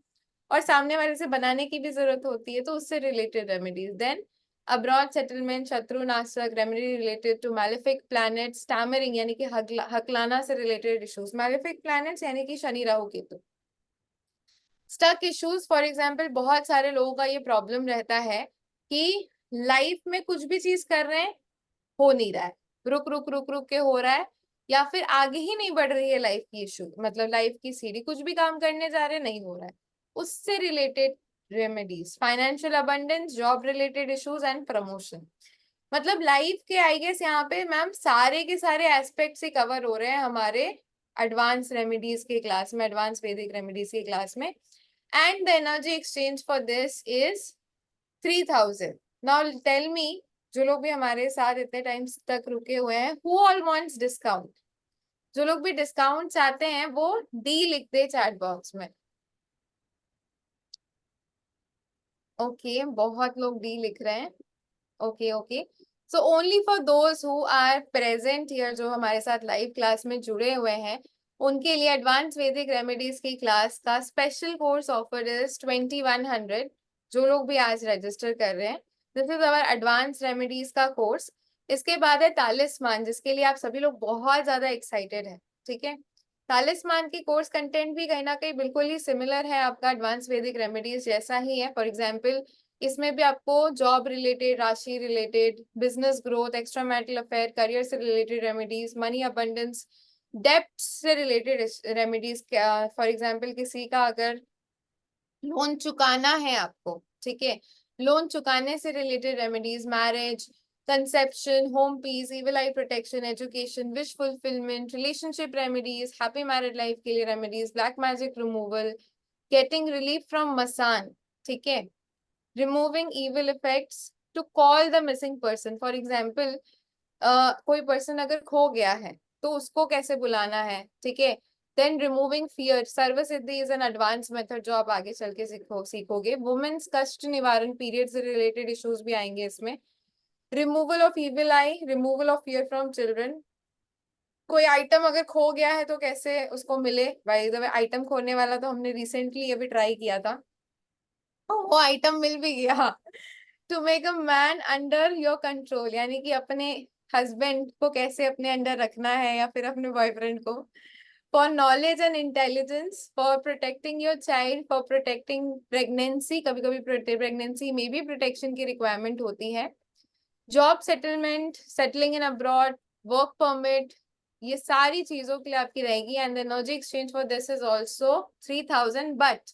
और सामने वाले से बनाने की भी जरूरत होती है, तो उससे related remedies. Then abroad settlement, शत्रुनाशक, remedy related to malefic planet, stammering यानी कि हकलाना से रिलेटेड इश्यूज, मैलेफिक प्लैनेट्स यानी कि Shani Rahu Ketu. Stuck issues for example, बहुत सारे लोगों का ये प्रॉब्लम रहता है कि लाइफ में कुछ भी चीज कर रहे हैं, हो नहीं रहा है, रुक रुक रुक रुक के हो रहा है, या फिर आगे ही नहीं बढ़ रही है लाइफ की इशू, मतलब लाइफ की सीढ़ी, कुछ भी काम करने जा रहे हैं नहीं हो रहा है, उससे related remedies. Financial abundance, job related issues and promotion, मतलब लाइफ के आई गेस यहाँ पे मैम सारे के सारे एस्पेक्ट्स ही कवर हो रहे हैं हमारे एडवांस रेमेडीज के क्लास में, एडवांस वैदिक रेमेडीज के क्लास में। And the energy exchange for this is 3000। Now tell me, जो लोग भी हमारे साथ इतने टाइम तक रुके हुए हैं, हु ऑल वांट्स डिस्काउंट, जो लोग भी डिस्काउंट चाहते हैं वो डी लिख दे चैट बॉक्स में। ओके बहुत लोग डी लिख रहे हैं। Okay okay, so only for those who are present here, जो हमारे साथ लाइव क्लास में जुड़े हुए हैं, उनके लिए एडवांस वैदिक रेमेडीज की क्लास का स्पेशल कोर्स ऑफर इज 2100। जो लोग भी आज रजिस्टर कर रहे हैं, this is our advance remedies का कोर्स। इसके बाद है तालिस्मान, जिसके लिए आप सभी लोग बहुत ज्यादा एक्साइटेड है। ठीक है, तालिस्मान की कोर्स कंटेंट भी कहीं ना कहीं बिल्कुल ही सिमिलर है आपका एडवांस वैदिक रेमेडीज जैसा ही है। फॉर एग्जाम्पल इसमें भी आपको जॉब रिलेटेड, राशि related, business growth, extra marital affair, career से रिलेटेड रेमेडीज, मनी अबंडेंस, डेप्ट से रिलेटेड रेमेडीज। फॉर एग्जाम्पल किसी का अगर लोन चुकाना है आपको, ठीक है, लोन चुकाने से related remedies, marriage, conception, home peace, evil eye protection, education, wish fulfilment, relationship remedies, happy married life के लिए remedies, black magic removal, getting relief from मसान, ठीक है, removing evil effects, to call the missing person. For example कोई person अगर खो गया है तो उसको कैसे बुलाना है, ठीक है। Then removing fear, Sarva Siddhi is an advance method जो आप आगे चल के सीखोगे। वुमेन्स कष्ट निवारण, पीरियड से रिलेटेड इश्यूज भी आएंगे इसमें। Removal of evil I, removal of fear from children, कोई आइटम अगर खो गया है तो कैसे उसको मिले, बाय द वे आइटम खोने वाला तो हमने रिसेंटली अभी ट्राई किया था, वो आइटम मिल भी गया। To make a man under your control, यानी कि अपने हस्बैंड को कैसे अपने अंडर रखना है या फिर अपने बॉयफ्रेंड को। For knowledge and intelligence, for protecting your child, for protecting pregnancy, कभी कभी प्रेगनेंसी में भी प्रोटेक्शन की रिक्वायरमेंट होती है। Job settlement, settling in abroad, work permit, ये सारी चीजों के लिए आपकी रहेगी। And energy exchange for this is also 3000, but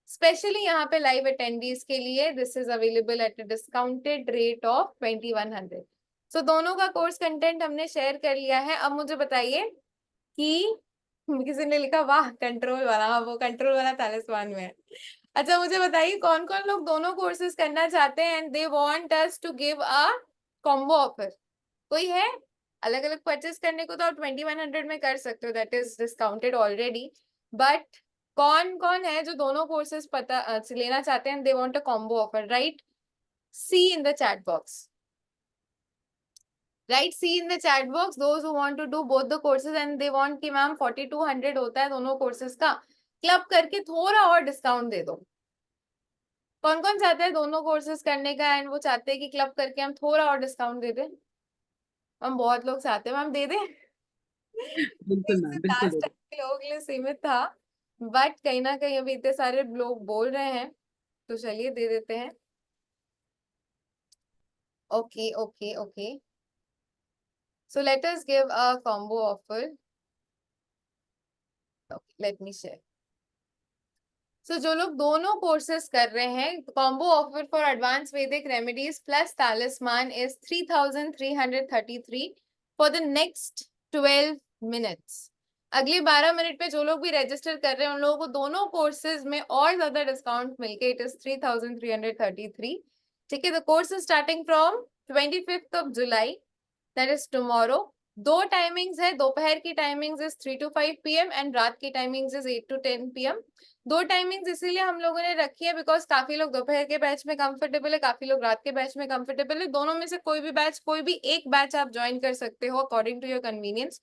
specially यहाँ पे लाइव अटेंडीज के लिए this is available at a discounted rate of 2100। सो दोनों का कोर्स कंटेंट हमने शेयर कर लिया है। अब मुझे बताइए कि किसी ने लिखा वाह कंट्रोल वाला, हाँ वो कंट्रोल वाला तालिस्मान में है। अच्छा मुझे बताइए कौन कौन लोग दोनों कोर्सेज करना चाहते हैं and they want us to give a combo offer. कोई है? अलग अलग परचेस करने को तो आप 2100 में कर सकते हो, that is discounted already. But कौन कौन है जो दोनों कोर्सेज पता लेना चाहते हैं, they want a combo offer, right? See in the chat box, right? See in the chat box those who want to do both the courses and they want कि मैम 4200 होता है दोनों कोर्सेज का, club करके थोड़ा और discount दे दो। कौन कौन चाहते हैं दोनों कोर्सेज करने का एंड वो चाहते हैं कि क्लब करके हम थोड़ा और डिस्काउंट दे दें? हम बहुत लोग चाहते हैं, मैम दे दें। बिल्कुल मैम, बिल्कुल लास्ट दे दो। टाइम के लोगों के लिए सीमित था, बट कहीं ना कहीं अभी इतने सारे लोग बोल रहे हैं तो चलिए दे देते हैं। Okay okay okay, so let us give a combo offer. Let me share. सो जो लोग दोनों कोर्सेज कर रहे हैं, कॉम्बो ऑफर फॉर एडवांस वैदिक remedies plus talisman is 3333 for the next 12 minutes. अगले 12 मिनट पे जो लोग भी रजिस्टर कर रहे हैं उन लोगों को दोनों कोर्सेज में और ज्यादा डिस्काउंट मिलके इट इज 3333। ठीक है, the course is starting from 25th of July, that is tomorrow. दो टाइमिंग्स है, दोपहर की timings is 3 to 5 PM and रात की टाइमिंग्स इज 8 to 10 PM। दो टाइमिंग्स इसीलिए हम लोगों ने रखी है बिकॉज काफी लोग दोपहर के बैच में कंफर्टेबल है, काफी लोग रात के बैच में कंफर्टेबल है। दोनों में से कोई भी बैच, कोई भी एक बैच आप ज्वाइन कर सकते हो according to your convenience.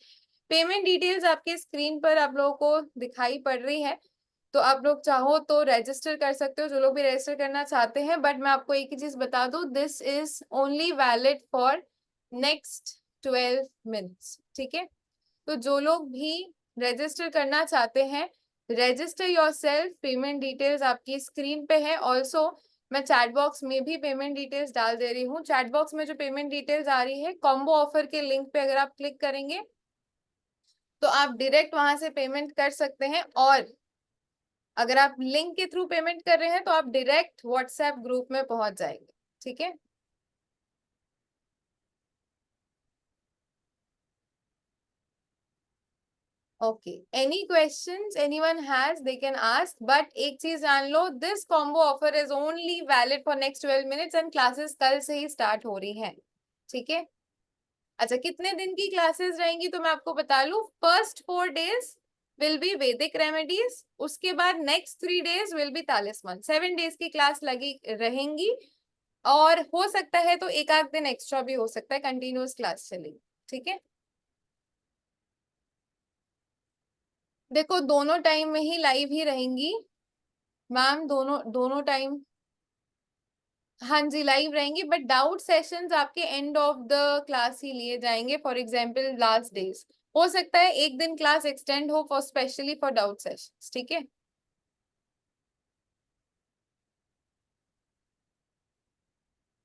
Payment details आपके स्क्रीन पर आप लोगों को दिखाई पड़ रही है, तो आप लोग चाहो तो रजिस्टर कर सकते हो जो लोग भी रजिस्टर करना चाहते हैं। बट मैं आपको एक ही चीज बता दूं, this is only valid for next 12 minutes. ठीक है, तो जो लोग भी रजिस्टर करना चाहते हैं, रजिस्टर योरसेल्फ। पेमेंट डिटेल्स आपकी स्क्रीन पे है। ऑल्सो मैं चैट बॉक्स में भी पेमेंट डिटेल्स डाल दे रही हूँ। चैट बॉक्स में जो पेमेंट डिटेल्स आ रही है, कॉम्बो ऑफर के लिंक पे अगर आप क्लिक करेंगे तो आप डायरेक्ट वहां से पेमेंट कर सकते हैं। और अगर आप लिंक के थ्रू पेमेंट कर रहे हैं तो आप डायरेक्ट व्हाट्सएप ग्रुप में पहुंच जाएंगे। ठीक है, okay, any questions anyone has they can ask. But एक चीज जान लो, this combo offer is only valid for next 12 minutes and classes कल से ही स्टार्ट हो रही हैं। ठीक है, अच्छा कितने दिन की क्लासेस रहेंगी तो मैं आपको बता लूं। First 4 days will be Vedic remedies, उसके बाद next 3 days will be talisman. 7 days की क्लास लगी रहेंगी और हो सकता है तो एक आध दिन एक्स्ट्रा भी हो सकता है, कंटिन्यूअस क्लास चलेगी। ठीक है, देखो दोनों टाइम में ही लाइव ही रहेंगी मैम, दोनों दोनों टाइम। हाँ जी लाइव रहेंगी, बट डाउट सेशंस आपके एंड ऑफ द क्लास ही लिए जाएंगे। फॉर एग्जांपल लास्ट डेज हो सकता है एक दिन क्लास एक्सटेंड हो for specially for doubt sessions. ठीक है,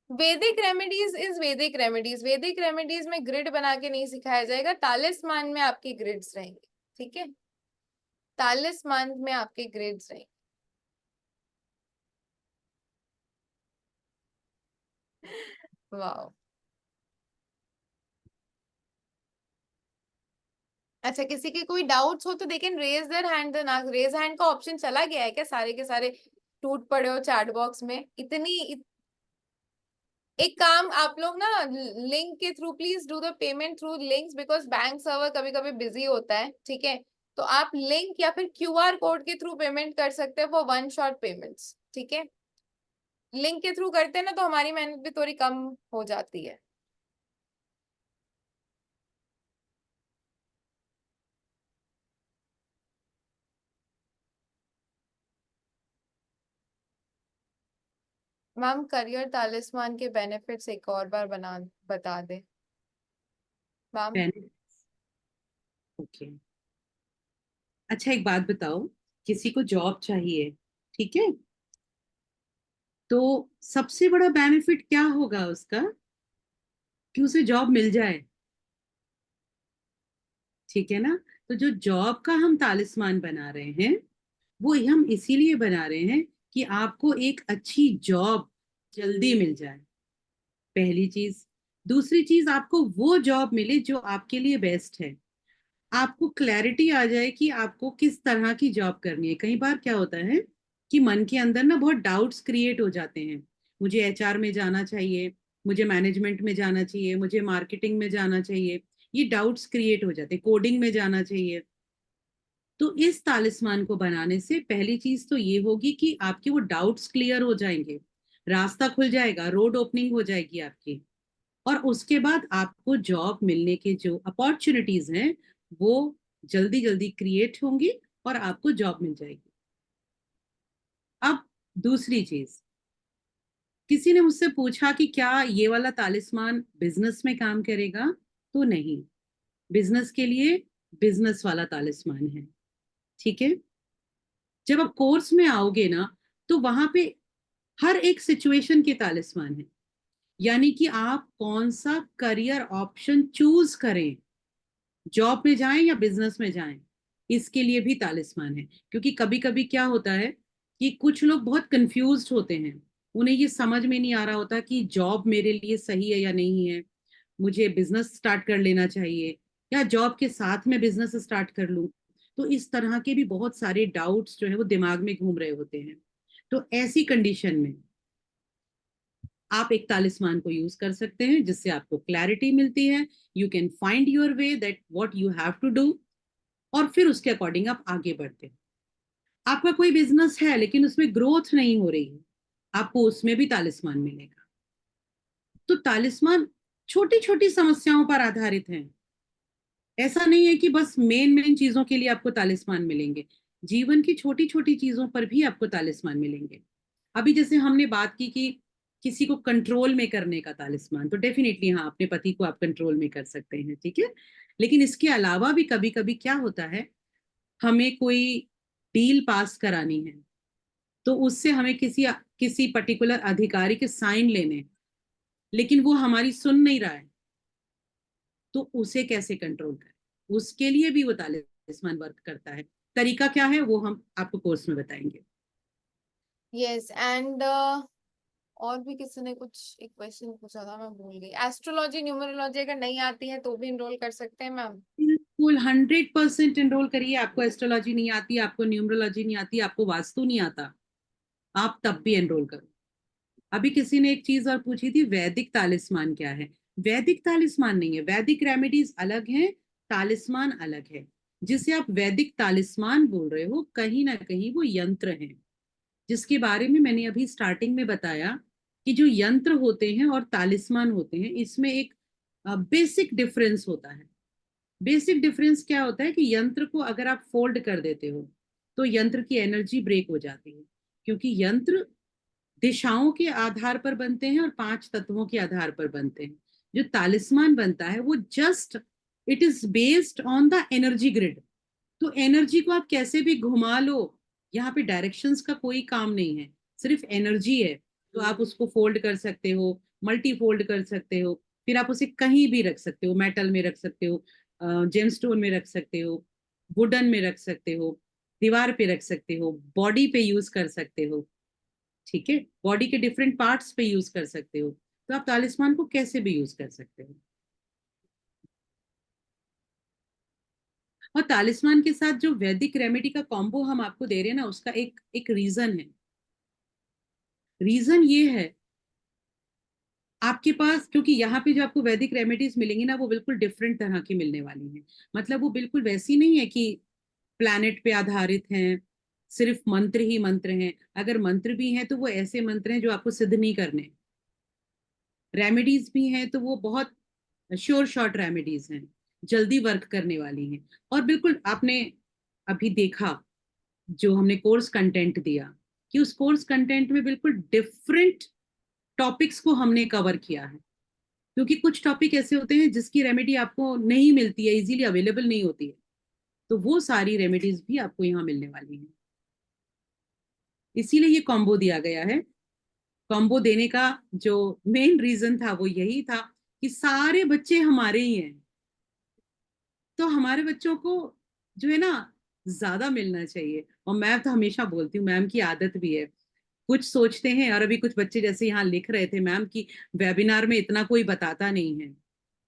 वैदिक रेमेडीज इज वैदिक रेमेडीज, वैदिक रेमेडीज में ग्रिड बना के नहीं सिखाया जाएगा, तालिस्मान में आपके ग्रिड्स रहेंगे। ठीक है, तालिस्मान में आपके ग्रिड्स रहेंगे। वाह, अच्छा किसी के कोई डाउट्स हो तो they can raise their hand. ना रेज हैंड का ऑप्शन चला गया है क्या? सारे के सारे टूट पड़े हो चैट बॉक्स में एक काम आप लोग ना, लिंक के through please do the payment through links because bank server कभी कभी बिजी होता है। ठीक है, तो आप लिंक या फिर क्यूआर कोड के थ्रू पेमेंट कर सकते हैं फॉर वन शॉट पेमेंट्स। ठीक है, लिंक के थ्रू करते हैं ना तो हमारी मेहनत भी थोड़ी कम हो जाती है। मैम करियर तालिस्मान के बेनिफिट्स एक और बार बता दे मैम। ओके, अच्छा एक बात बताओ, किसी को जॉब चाहिए, ठीक है, तो सबसे बड़ा बेनिफिट क्या होगा उसका कि उसे जॉब मिल जाए, ठीक है ना। तो जो जॉब का हम तालिस्मान बना रहे हैं वो हम इसीलिए बना रहे हैं कि आपको एक अच्छी जॉब जल्दी मिल जाए, पहली चीज। दूसरी चीज, आपको वो जॉब मिले जो आपके लिए बेस्ट है। आपको क्लैरिटी आ जाए कि आपको किस तरह की जॉब करनी है। कई बार क्या होता है कि मन के अंदर ना बहुत डाउट्स क्रिएट हो जाते हैं, मुझे एचआर में जाना चाहिए, मुझे मैनेजमेंट में जाना चाहिए, मुझे मार्केटिंग में जाना चाहिए। ये डाउट्स क्रिएट हो जाते हैं, कोडिंग में जाना चाहिए। तो इस तालिस्मान को बनाने से पहली चीज तो ये होगी कि आपके वो डाउट्स क्लियर हो जाएंगे, रास्ता खुल जाएगा, रोड ओपनिंग हो जाएगी आपकी। और उसके बाद आपको जॉब मिलने के जो अपॉर्चुनिटीज हैं वो जल्दी जल्दी क्रिएट होंगी और आपको जॉब मिल जाएगी। अब दूसरी चीज, किसी ने मुझसे पूछा कि क्या ये वाला तालिस्मान बिजनेस में काम करेगा? तो नहीं, बिजनेस के लिए बिजनेस वाला तालिस्मान है। ठीक है। जब आप कोर्स में आओगे ना, तो वहां पे हर एक सिचुएशन के तालिस्मान है। यानी कि आप कौन सा करियर ऑप्शन चूज करें, जॉब में जाएं या बिजनेस में जाएं, इसके लिए भी तालिस्मान है। क्योंकि कभी कभी क्या होता है कि कुछ लोग बहुत कंफ्यूज्ड होते हैं, उन्हें ये समझ में नहीं आ रहा होता कि जॉब मेरे लिए सही है या नहीं है, मुझे बिजनेस स्टार्ट कर लेना चाहिए या जॉब के साथ में बिजनेस स्टार्ट कर लूं। तो इस तरह के भी बहुत सारे डाउट्स जो है वो दिमाग में घूम रहे होते हैं। तो ऐसी कंडीशन में आप एक तालिस्मान को यूज कर सकते हैं जिससे आपको क्लैरिटी मिलती है, you can find your way that what you have to do, और फिर उसके अकॉर्डिंग आप आगे बढ़ते हैं। आपका कोई बिजनेस है लेकिन उसमें ग्रोथ नहीं हो रही है, आपको उसमें भी तालिस्मान मिलेगा। तो तालिस्मान छोटी छोटी समस्याओं पर आधारित है। ऐसा नहीं है कि बस मेन मेन चीजों के लिए आपको तालिस्मान मिलेंगे, जीवन की छोटी छोटी चीजों पर भी आपको तालिस्मान मिलेंगे। अभी जैसे हमने बात की कि किसी को कंट्रोल में करने का तालिस्मान, तो डेफिनेटली हाँ, अपने पति को आप कंट्रोल में कर सकते हैं, ठीक है। लेकिन इसके अलावा भी कभी कभी क्या होता है, हमें कोई डील पास करानी है, तो उससे हमें किसी किसी पर्टिकुलर अधिकारी के साइन लेने हैं, लेकिन वो हमारी सुन नहीं रहा है, तो उसे कैसे कंट्रोल करें, उसके लिए भी वो तालिस्मान वर्क करता है। तरीका क्या है वो हम आपको कोर्स में बताएंगे। यस एंड और भी किसी ने कुछ एक क्वेश्चन पूछा था, मैं भूल गई। एस्ट्रोलॉजी न्यूमरोलॉजी अगर नहीं आती है तो भी इनरोल कर सकते हैं मैम? बिल्कुल 100% एनरोल करिए। आपको एस्ट्रोलॉजी नहीं आती, आपको न्यूमरोलॉजी नहीं आती, आपको वास्तु नहीं आता, आप तब भी एनरोल करो। अभी किसी ने एक चीज और पूछी थी, वैदिक तालिस्मान क्या है? वैदिक तालिस्मान नहीं है, वैदिक रेमेडीज अलग है, तालिस्मान अलग है। जिसे आप वैदिक तालिस्मान बोल रहे हो, कहीं ना कहीं वो यंत्र है, जिसके बारे में मैंने अभी स्टार्टिंग में बताया कि जो यंत्र होते हैं और तालिस्मान होते हैं, इसमें एक बेसिक डिफरेंस होता है। बेसिक डिफरेंस क्या होता है कि यंत्र को अगर आप फोल्ड कर देते हो तो यंत्र की एनर्जी ब्रेक हो जाती है, क्योंकि यंत्र दिशाओं के आधार पर बनते हैं और 5 तत्वों के आधार पर बनते हैं। जो तालिस्मान बनता है वो just it is based on the energy grid. तो एनर्जी को आप कैसे भी घुमा लो, यहाँ पे डायरेक्शंस का कोई काम नहीं है, सिर्फ एनर्जी है। तो आप उसको फोल्ड कर सकते हो, मल्टी फोल्ड कर सकते हो, फिर आप उसे कहीं भी रख सकते हो, मेटल में रख सकते हो, जेमस्टोन में रख सकते हो, वुडन में रख सकते हो, दीवार पे रख सकते हो, बॉडी पे यूज कर सकते हो, ठीक है, बॉडी के डिफरेंट पार्ट्स पे यूज कर सकते हो। तो आप तालिस्मान को कैसे भी यूज कर सकते हो। और तालिस्मान के साथ जो वैदिक रेमेडी का कॉम्बो हम आपको दे रहे हैं ना, उसका एक एक रीजन है। रीजन ये है, आपके पास, क्योंकि यहाँ पे जो आपको वैदिक रेमेडीज मिलेंगी ना, वो बिल्कुल डिफरेंट तरह की मिलने वाली हैं। मतलब वो बिल्कुल वैसी नहीं है कि प्लैनेट पे आधारित हैं, सिर्फ मंत्र ही मंत्र हैं। अगर मंत्र भी हैं तो वो ऐसे मंत्र हैं जो आपको सिद्ध नहीं करने। रेमेडीज भी हैं तो वो बहुत श्योर शॉर्ट रेमेडीज हैं, जल्दी वर्क करने वाली हैं। और बिल्कुल आपने अभी देखा जो हमने कोर्स कंटेंट दिया, कि उस कोर्स कंटेंट में बिल्कुल डिफरेंट टॉपिक्स को हमने कवर किया है। क्योंकि कुछ टॉपिक ऐसे होते हैं जिसकी रेमेडी आपको नहीं मिलती है, इजीली अवेलेबल नहीं होती है, तो वो सारी रेमेडीज भी आपको यहाँ मिलने वाली हैं। इसीलिए ये कॉम्बो दिया गया है। कॉम्बो देने का जो मेन रीजन था वो यही था कि सारे बच्चे हमारे ही हैं, तो हमारे बच्चों को जो है ना ज्यादा मिलना चाहिए। और मैं तो हमेशा बोलती हूँ, मैम की आदत भी है, कुछ सोचते हैं और अभी कुछ बच्चे जैसे यहाँ लिख रहे थे मैम की वेबिनार में इतना कोई बताता नहीं है,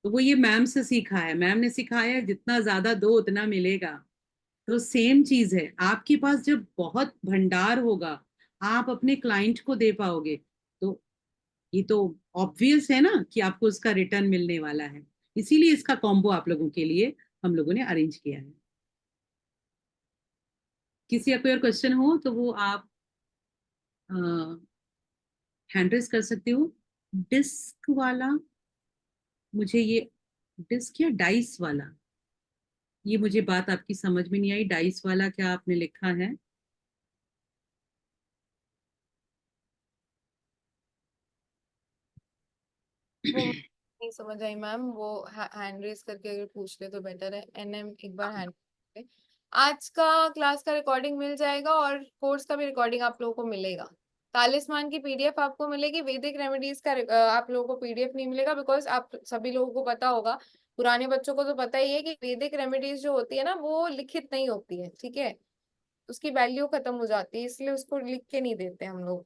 तो वो ये मैम से सीखा है, मैम ने सिखाया है जितना ज्यादा दो उतना मिलेगा। तो सेम चीज है, आपके पास जब बहुत भंडार होगा आप अपने क्लाइंट को दे पाओगे, तो ये तो ऑब्वियस है ना कि आपको उसका रिटर्न मिलने वाला है। इसीलिए इसका कॉम्बो आप लोगों के लिए हम लोगों ने अरेंज किया है। किसी का कोई और क्वेश्चन हो तो वो आप हैंड रेज कर सकते हो। डिस्क वाला, मुझे ये डिस्क या डाइस वाला, ये मुझे बात आपकी समझ में नहीं आई, डाइस वाला क्या आपने लिखा है? वो नहीं समझ आई मैम, वो हैंड रेज करके अगर पूछ ले तो बेटर है। एनएम एक बार हैंड, आज का क्लास का रिकॉर्डिंग मिल जाएगा और कोर्स का भी रिकॉर्डिंग आप लोगों को मिलेगा। तालिस्मान की पीडीएफ आपको मिलेगी, वैदिक रेमेडीज का आप लोगों को पीडीएफ नहीं मिलेगा, बिकॉज आप सभी लोगों को पता होगा, पुराने बच्चों को तो पता ही है कि वैदिक रेमेडीज जो होती है ना वो लिखित नहीं होती है, ठीक है, उसकी वैल्यू खत्म हो जाती है, इसलिए उसको लिख के नहीं देते हम लोग।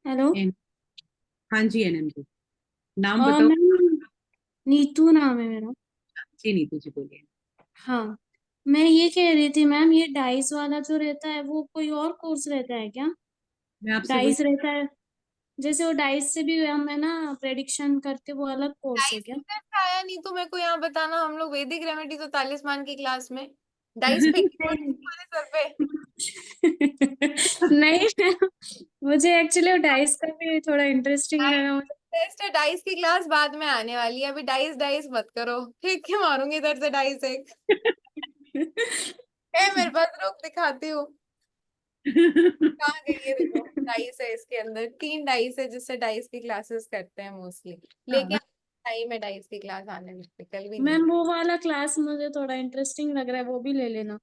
हेलो। एन, हाँ जी एनएम जी, नाम बताओ। मैम, नीतू नाम है मेरा। जी नीतू जी बोलिए। हाँ, मैं ये कह रही थी मैम, ये डाइस वाला जो रहता है वो कोई और कोर्स रहता है क्या? मैं आपसे वही, डाइस रहता है, जैसे वो डाइस से भी हम है ना प्रेडिक्शन करते, वो अलग कोर्स है डाइस क्या? रिजल्ट आया नहीं तो मेरे को यहाँ बताना, हम लोग वैदिक रेमेडी तो तालिस्मान की क्लास में डाइस फेंकी पड़ी नहीं तुम्हारे सर पे। नहीं मैम, मुझे एक्चुअली वो डाइस का भी थोड़ा इंटरेस्टिंग डाइस लगा मुझे। टेस्ट है, डाइस की क्लास बाद में आने वाली है, अभी डाइस डाइस मत करो, फेंक के मारूंगी इधर से डाइस एक। है मेरे पास, रुक दिखाती हूँ। कहाँ गई है, देखो डाइस है इसके अंदर, 3 डाइस है जिससे डाइस की क्लासेस करते हैं मोस्टली, लेकिन टाइम है डाइस की क्लास आने में, कल भी नहीं। मैम वो वाला क्लास मुझे थोड़ा इंटरेस्टिंग लग रहा है, वो भी ले लेना,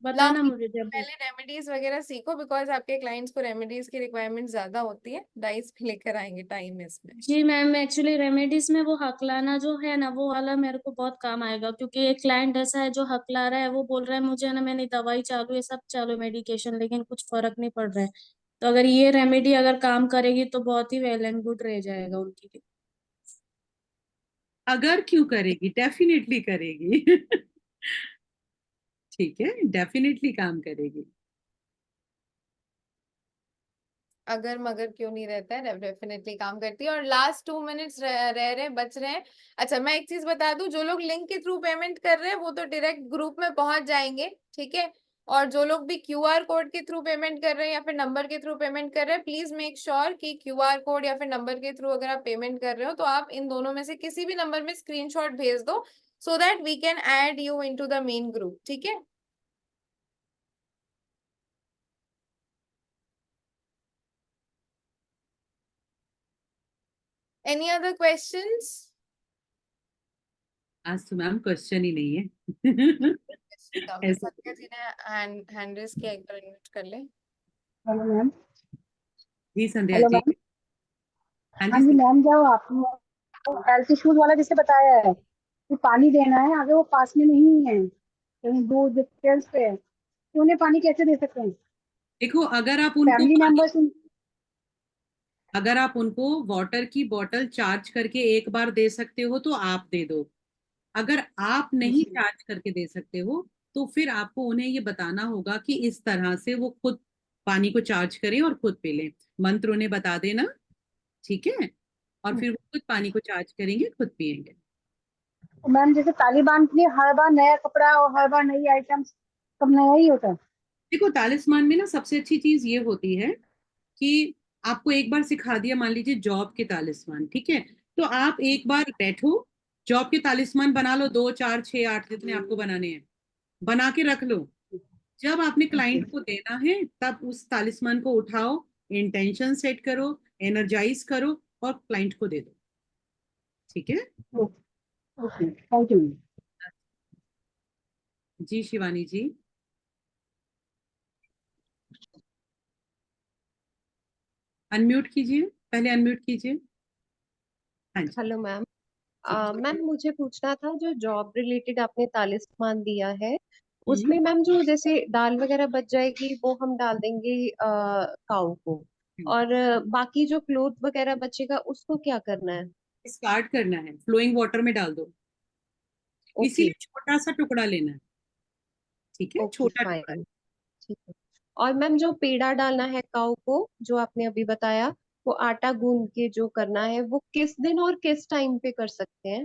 लाओ, बताना मुझे जब भी। पहले रेमेडीज वगैरह सीखो, बिकॉज आपके क्लाइंट्स को रेमेडीज की रिक्वायरमेंट ज्यादा होती है, डाइस भी लेकर आएंगे टाइम इसमें। जी मैम, एक्चुअली रेमेडीज में वो हकलाना जो है ना, वो वाला मेरे को बहुत काम आएगा, क्योंकि एक क्लाइंट ऐसा है जो हकला रहा है, वो बोल रहा है मुझे ना, मैंने दवाई चालू है, सब चालू मेडिकेशन, लेकिन कुछ फर्क नहीं पड़ रहा है। तो अगर ये रेमेडी अगर काम करेगी तो बहुत ही वेल एंड गुड रह जाएगा उनके लिए। अगर क्यों करेगी, डेफिनेटली करेगी। ठीक है, डेफिनेटली काम करेगी। अगर मगर क्यों नहीं रहता है, डेफिनेटली काम करती है। और लास्ट 2 मिनट्स रह रहे बच रहे हैं। अच्छा मैं एक चीज बता दूं, जो लोग लिंक के थ्रू पेमेंट कर रहे हैं वो तो डायरेक्ट ग्रुप में पहुंच जाएंगे, ठीक है। और जो लोग भी क्यूआर कोड के थ्रू पेमेंट कर रहे हैं या फिर नंबर के थ्रू पेमेंट कर रहे हैं, प्लीज मेक श्योर कि क्यूआर कोड या फिर नंबर के थ्रू अगर आप पेमेंट कर रहे हो तो आप इन दोनों में से किसी भी नंबर में स्क्रीनशॉट भेज दो, so that we can add you into the main group, ठीक है। Any other questions? आज तो मैम क्वेश्चन ही नहीं है। ऐसे सत्या जी ने हैंड हैंड रेस किया, एक बार इनवाइट कर ले। Hello ma'am. जी संध्या हेलो जी। मैम। हाँ हाँ जी जी संध्या। मैम, जो आपने हेल्थ इश्यूज वाला जिससे बताया है कि पानी देना है, अगर वो पास में नहीं है, कहीं दूर डिस्टेंस पे है, तो उन्हें पानी कैसे दे सकते हैं? देखो अगर आप उनको फैमिली पानी, मेंबर्स। अगर आप उनको वाटर की बोतल चार्ज करके एक बार दे सकते हो तो आप दे दो। अगर आप नहीं चार्ज करके दे सकते हो तो फिर आपको उन्हें ये बताना होगा कि इस तरह से वो खुद पानी को चार्ज करें और खुद पी लें। मंत्र उन्हें बता देना, ठीक है, और फिर वो खुद पानी को चार्ज करेंगे, खुद पिएंगे। मैम जैसे तालिबान के लिए हर बार नया कपड़ा और हर बार नई आइटम्स, सब नया ही होता है। देखो तालिस्मान में ना सबसे अच्छी चीज ये होती है कि आपको एक बार सिखा दिया, मान लीजिए जॉब के तालिस्मान, ठीक है, तो आप एक बार बैठो, जॉब के तालिस्मान बना लो, 2 4 6 8 जितने आपको बनाने हैं बना के रख लो। जब आपने ओके। क्लाइंट को देना है तब उस तालिस्मान को उठाओ, इंटेंशन सेट करो, एनर्जाइज करो और क्लाइंट को दे दो, ठीक है। Okay, thank you. जी शिवानी जी, अनम्यूट कीजिए, पहले अनम्यूट कीजिए। हाँ जी। Hello ma'am. मैम मुझे पूछना था, जो जॉब रिलेटेड आपने तालिस्मान दिया है हम्म, उसमें मैम जो जैसे दाल वगैरह बच जाएगी वो हम डाल देंगे काऊ को, हम्म। और बाकी जो क्लोथ वगैरह बचेगा उसको क्या करना है? स्टार्ट करना है, फ्लोइंग वाटर में डाल दो, ओके। इसीलिए छोटा सा टुकड़ा लेना है, ठीक है, ओके छोटा टुकड़ा। फाइन। ठीक है। और मैम जो पेड़ा डालना है काऊ को, जो आपने अभी बताया, वो आटा गूंद के जो करना है वो किस दिन और किस टाइम पे कर सकते हैं?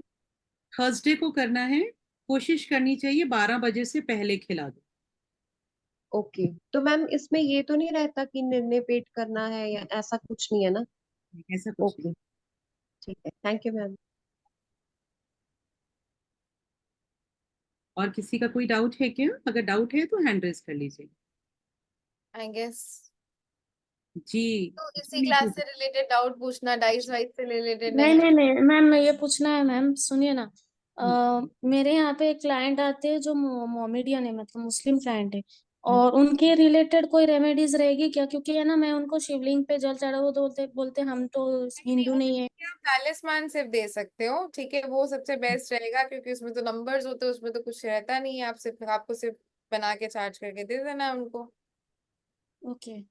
थर्सडे को करना है, कोशिश करनी चाहिए 12 बजे से पहले खिला दो। ओके, तो मैम इसमें ये तो नहीं रहता कि निर्णय पेट करना है या ऐसा कुछ नहीं है ना? ऐसा कुछ नहीं। ओके, ठीक है, थैंक यू मैम। और किसी का कोई डाउट है क्या? अगर डाउट है तो हैंड रेज कर लीजिए। आई गेस जी तो जी इसी क्लास नीतू से रिलेटेड डाउट पूछना, डाइस वाइस से रिलेटेड नहीं नहीं? नहीं नहीं मैम, ये पूछना है मैम, सुनिए ना। जी। मेरे यहाँ पे एक क्लाइंट आते हैं जो मोमेडियन है, मतलब मुस्लिम क्लाइंट है, हम्म, और उनके रिलेटेड कोई रेमेडीज रहेगी क्या? क्योंकि है ना, मैं उनको शिवलिंग पे जल चढ़ा, वो तो बोलते बोलते हम तो नहीं, हिंदू नहीं है। उसके लिए आप तालिस्मान सिर्फ दे सकते हो, ठीक है, वो सबसे बेस्ट रहेगा क्योंकि उसमें तो नंबर्स होते हैं, उसमें तो कुछ रहता नहीं है, आप सिर्फ आपको सिर्फ बना के चार्ज करके दे देना है उनको। ओके।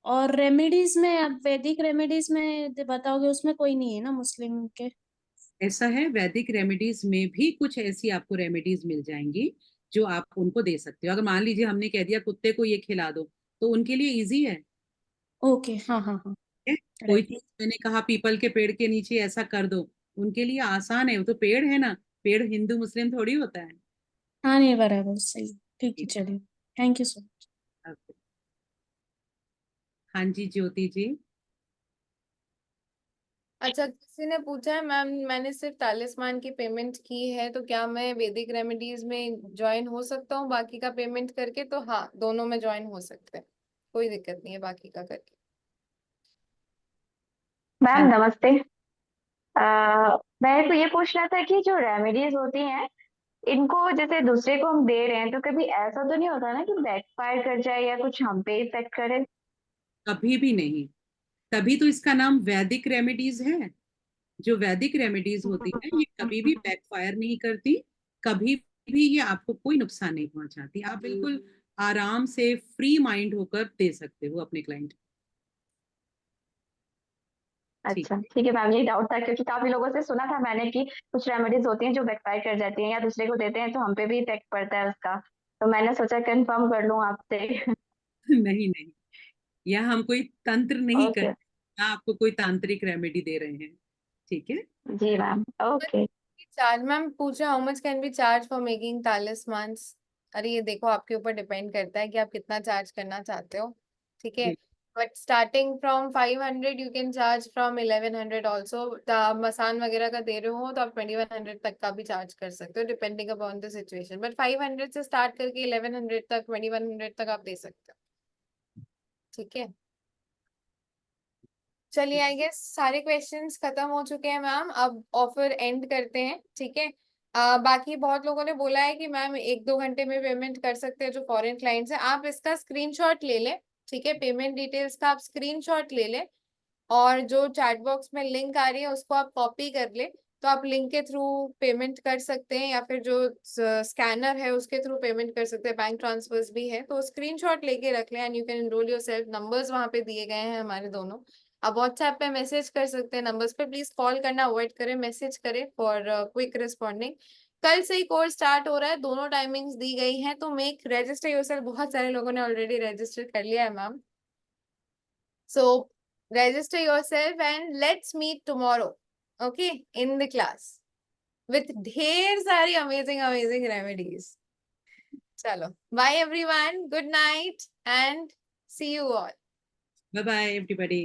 और रेमेडीज में, आप वैदिक रेमेडीज में बताओगे, उसमें कोई नहीं है ना मुस्लिम के? ऐसा है, वैदिक रेमेडीज में भी कुछ ऐसी आपको रेमेडीज मिल जाएंगी जो आप उनको दे सकते हो। अगर मान लीजिए हमने कह दिया कुत्ते को ये खिला दो, तो उनके लिए इजी है। ओके, हाँ हाँ हाँ। है? कोई राइट। चीज मैंने कहा पीपल के पेड़ के नीचे ऐसा कर दो, उनके लिए आसान है, वो तो पेड़ है ना, पेड़ हिंदू मुस्लिम थोड़ी होता है। हाँ नहीं, बराबर सही। ठीक है, ठीक चलिए। Thank you so much. है, ओके। हाँ जी ज्योति जी। अच्छा, किसी ने पूछा है मैम, मैंने सिर्फ तालिस्मान की पेमेंट की है तो क्या मैं वैदिक रेमेडीज में ज्वाइन हो सकता हूँ बाकी का पेमेंट करके? तो हाँ, दोनों में ज्वाइन हो सकते हैं, कोई दिक्कत नहीं है बाकी का करके। हाँ मैम नमस्ते। मेरे को ये पूछना था कि जो रेमेडीज होती हैं, इनको जैसे दूसरे को हम दे रहे हैं, तो कभी ऐसा तो नहीं होता ना कि बैकफायर कर जाए या कुछ हम पे इफेक्ट करे? कभी भी नहीं, तभी तो इसका नाम वैदिक रेमेडीज है। जो वैदिक रेमेडीज होती है ये कभी भी बैकफायर नहीं करती, कभी भी ये आपको कोई नुकसान नहीं पहुंचाती। आप बिल्कुल आराम से फ्री माइंड होकर दे सकते हो अपने क्लाइंट। ठीक अच्छा ठीक है मैम, यही डाउट था क्योंकि काफी लोगों से सुना था मैंने कि कुछ रेमेडीज होती हैं जो बैकफायर कर जाती हैं, या दूसरे को देते हैं तो हम पे भी इफेक्ट पड़ता है उसका। तो मैंने सोचा कंफर्म कर लूं आपसे। नहीं नहीं, यह हम कोई तंत्र नहीं कर, ओके। ना आपको कोई तांत्रिक रेमेडी दे रहे हैं। ठीक है। जी मैम, ओके। चार्ज, मैम पूछा how much can be charge for making talismans? अरे ये देखो, आपके ऊपर डिपेंड करता है कि आप कितना चार्ज करना चाहते हो, ठीक है। But starting from 500 you can charge from 1100 also. मसान वगैरह का दे रहे हो तो आप 2100 तक का भी चार्ज कर सकते हो, depending upon the situation. But 500 से स्टार्ट करके 1100 तक, 2100 तक आप दे सकते हो, ठीक है। चलिए, आई गेस सारे क्वेश्चंस खत्म हो चुके हैं मैम, अब ऑफर एंड करते हैं, ठीक है। बाकी बहुत लोगों ने बोला है कि मैम 1-2 घंटे में पेमेंट कर सकते हैं जो फॉरेन क्लाइंट्स हैं, आप इसका स्क्रीनशॉट ले लें, ठीक है, पेमेंट डिटेल्स का आप स्क्रीनशॉट ले लें, और जो चैट बॉक्स में लिंक आ रही है उसको आप कॉपी कर ले, तो आप लिंक के थ्रू पेमेंट कर सकते हैं या फिर जो स्कैनर है उसके थ्रू पेमेंट कर सकते हैं, बैंक ट्रांसफर्स भी है, तो स्क्रीनशॉट लेके रख लें and you can enrol yourself. Numbers वहां पे दिए गए हैं हमारे दोनों, आप व्हाट्सएप पे मैसेज कर सकते हैं नंबर्स पे, प्लीज कॉल करना अवॉइड करें, मैसेज करें फॉर क्विक रिस्पॉन्डिंग। कल से ही कोर्स स्टार्ट हो रहा है, दोनों टाइमिंग्स दी गई हैं, तो मेक रजिस्टर योरसेल्फ। बहुत सारे लोगों ने ऑलरेडी रजिस्टर कर लिया है ma'am, so register yourself and let's meet tomorrow, okay, in the class with ढेर सारी amazing remedies. चलो, bye everyone, good night and see you all. Bye bye everybody.